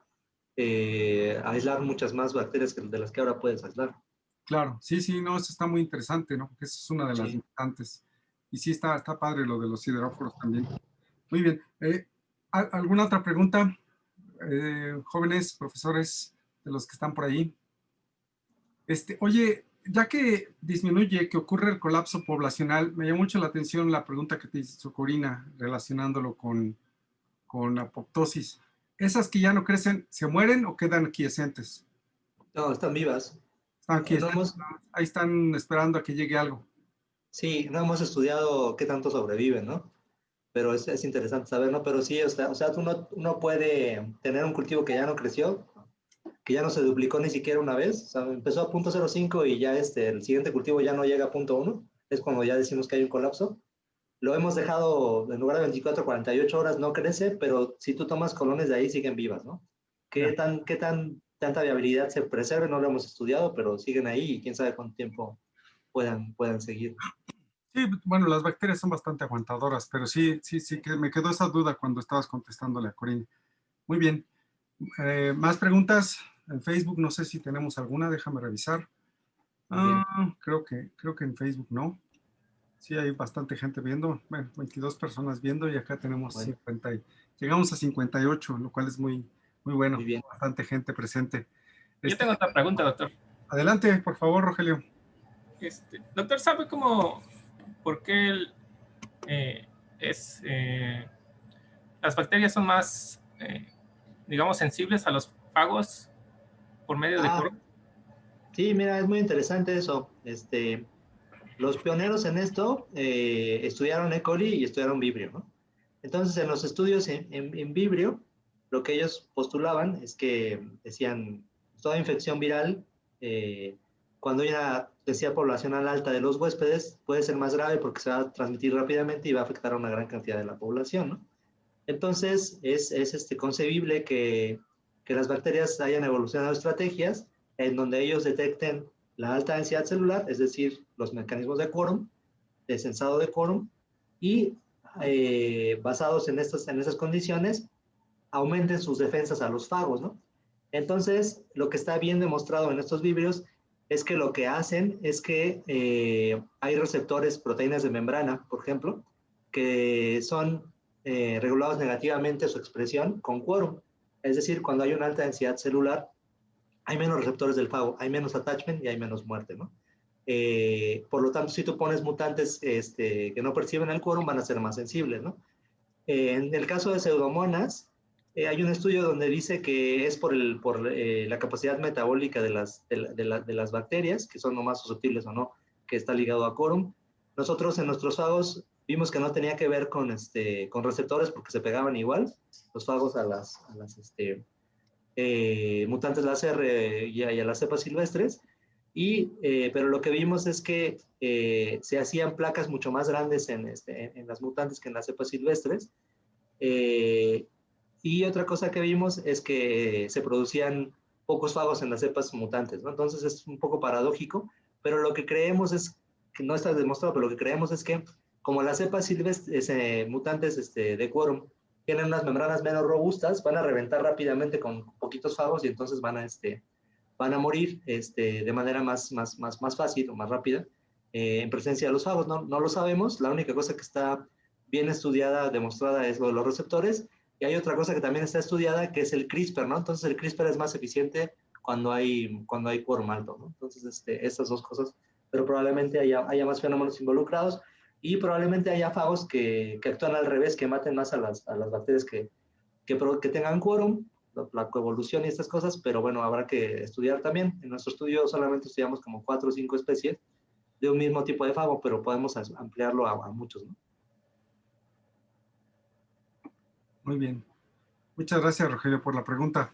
aislar muchas más bacterias de las que ahora puedes aislar. Claro, sí, sí, no, eso está muy interesante, ¿no? Porque esa es una de las Sí. limitantes. Y sí, está padre lo de los sideróforos también. Muy bien. ¿Alguna otra pregunta, jóvenes, profesores, de los que están por ahí? Oye, ya que disminuye, que ocurre el colapso poblacional, me llamó mucho la atención la pregunta que te hizo Corina, relacionándolo con apoptosis. ¿Esas que ya no crecen, se mueren o quedan quiescentes? No, están vivas. Están No quiescentes, hemos, ahí están esperando a que llegue algo. sí, no hemos estudiado qué tanto sobreviven, ¿no? Pero es interesante saber, ¿no? Pero sí, o sea uno puede tener un cultivo que ya no creció, que ya no se duplicó ni siquiera una vez, o sea, empezó a 0.05 y ya el siguiente cultivo ya no llega a 0.1, es cuando ya decimos que hay un colapso. Lo hemos dejado, en lugar de 24 a 48 horas no crece, pero si tú tomas colones de ahí siguen vivas, ¿no? Ya. Tanta viabilidad se preserve? No lo hemos estudiado, pero siguen ahí y quién sabe cuánto tiempo puedan seguir. Sí, bueno, las bacterias son bastante aguantadoras, pero sí, que me quedó esa duda cuando estabas contestándole a Corín. Muy bien. ¿Más preguntas? En Facebook, no sé si tenemos alguna, déjame revisar. Creo que en Facebook no. Sí, hay bastante gente viendo, bueno, 22 personas viendo y acá tenemos Bueno, 50. Llegamos a 58, lo cual es muy muy bueno, bien. bastante gente presente. Yo tengo otra pregunta, doctor. Adelante, por favor, Rogelio. Doctor, ¿sabe por qué eh, es, las bacterias son más, digamos, sensibles a los fagos por medio de Ah, quórum? sí, mira, es muy interesante eso. Los pioneros en esto estudiaron E. coli y estudiaron Vibrio, ¿no? Entonces, en los estudios en Vibrio, lo que ellos postulaban es que decían, toda infección viral, cuando hay una densidad poblacional alta de los huéspedes, puede ser más grave porque se va a transmitir rápidamente y va a afectar a una gran cantidad de la población, ¿no? Entonces, es concebible que las bacterias hayan evolucionado estrategias en donde ellos detecten la alta densidad celular, es decir, los mecanismos de quórum, de censado de quórum, y basados en esas condiciones, aumenten sus defensas a los fagos, ¿no? Entonces, lo que está bien demostrado en estos vibrios es que lo que hacen es que hay receptores, proteínas de membrana, por ejemplo, que son regulados negativamente su expresión con quórum. Es decir, cuando hay una alta densidad celular, hay menos receptores del fago, hay menos attachment y hay menos muerte, ¿no? Por lo tanto, si tú pones mutantes que no perciben el quórum, van a ser más sensibles, ¿no? En el caso de Pseudomonas, hay un estudio donde dice que es por la capacidad metabólica de las bacterias, que son no más susceptibles o no, que está ligado a quórum. Nosotros en nuestros fagos vimos que no tenía que ver con receptores porque se pegaban igual, los fagos a las mutantes láser y a las cepas silvestres, pero lo que vimos es que se hacían placas mucho más grandes en las mutantes que en las cepas silvestres. Y otra cosa que vimos es que se producían pocos fagos en las cepas mutantes, ¿no? Entonces es un poco paradójico, pero lo que creemos es, que no está demostrado, pero lo que creemos es que como las cepas silvestres, mutantes de quórum tienen unas membranas menos robustas, van a reventar rápidamente con poquitos fagos y entonces van a morir de manera más fácil o más rápida en presencia de los fagos. No lo sabemos, la única cosa que está bien estudiada, demostrada, es lo de los receptores, y hay otra cosa que también está estudiada, que es el CRISPR, ¿no? Entonces el CRISPR es más eficiente cuando hay quórum alto, ¿no? Entonces, estas dos cosas, pero probablemente haya más fenómenos involucrados, y probablemente haya fagos que actúan al revés, que maten más a las bacterias que tengan quórum, la coevolución y estas cosas, pero bueno, habrá que estudiar también. En nuestro estudio solamente estudiamos como 4 o 5 especies de un mismo tipo de fago, pero podemos ampliarlo a muchos, ¿no? Muy bien. Muchas gracias, Rogelio, por la pregunta.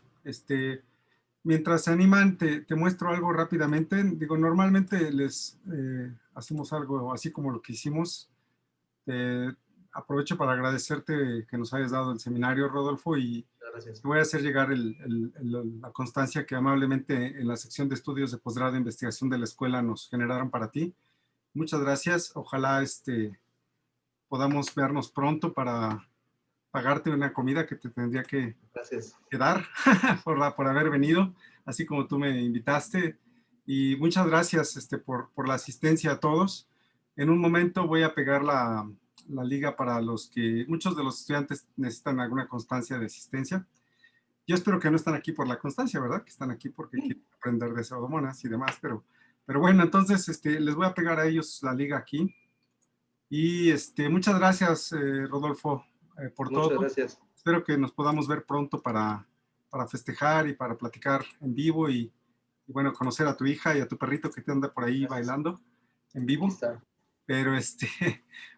Mientras se animan, te muestro algo rápidamente. Digo, normalmente les hacemos algo así como lo que hicimos. Aprovecho para agradecerte que nos hayas dado el seminario, Rodolfo, y Gracias. te voy a hacer llegar la constancia que amablemente en la sección de estudios de posgrado de investigación de la escuela nos generaron para ti. Muchas gracias. Ojalá podamos vernos pronto para pagarte una comida que te tendría que Gracias. dar por haber venido, así como tú me invitaste. Y muchas gracias por la asistencia a todos. En un momento voy a pegar la liga para muchos de los estudiantes necesitan alguna constancia de asistencia. Yo espero que no están aquí por la constancia, ¿verdad? Que están aquí porque quieren aprender de pseudomonas y demás, pero bueno, entonces les voy a pegar a ellos la liga aquí. Y muchas gracias, Rodolfo, por todo. Muchas gracias. Espero que nos podamos ver pronto para festejar y para platicar en vivo y bueno, conocer a tu hija y a tu perrito que te anda por ahí bailando en vivo. Aquí está. Pero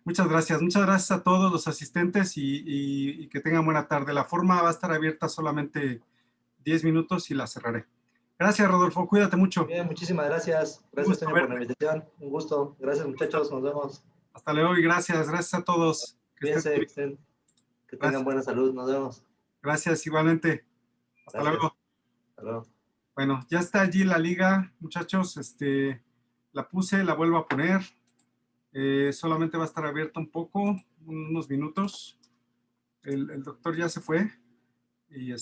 muchas gracias a todos los asistentes y que tengan buena tarde. La forma va a estar abierta solamente 10 minutos y la cerraré. Gracias, Rodolfo, cuídate mucho. Bien, muchísimas gracias. Gracias, Toño, por la invitación. Un gusto. Gracias, muchachos. Nos vemos. Hasta luego y gracias a todos. Cuídense, que tengan buena salud. Nos vemos. Gracias, igualmente. Hasta luego. Hasta luego. Bueno, ya está allí la liga, muchachos. La puse, la vuelvo a poner. Solamente va a estar abierta un poco, unos minutos. El doctor ya se fue. Y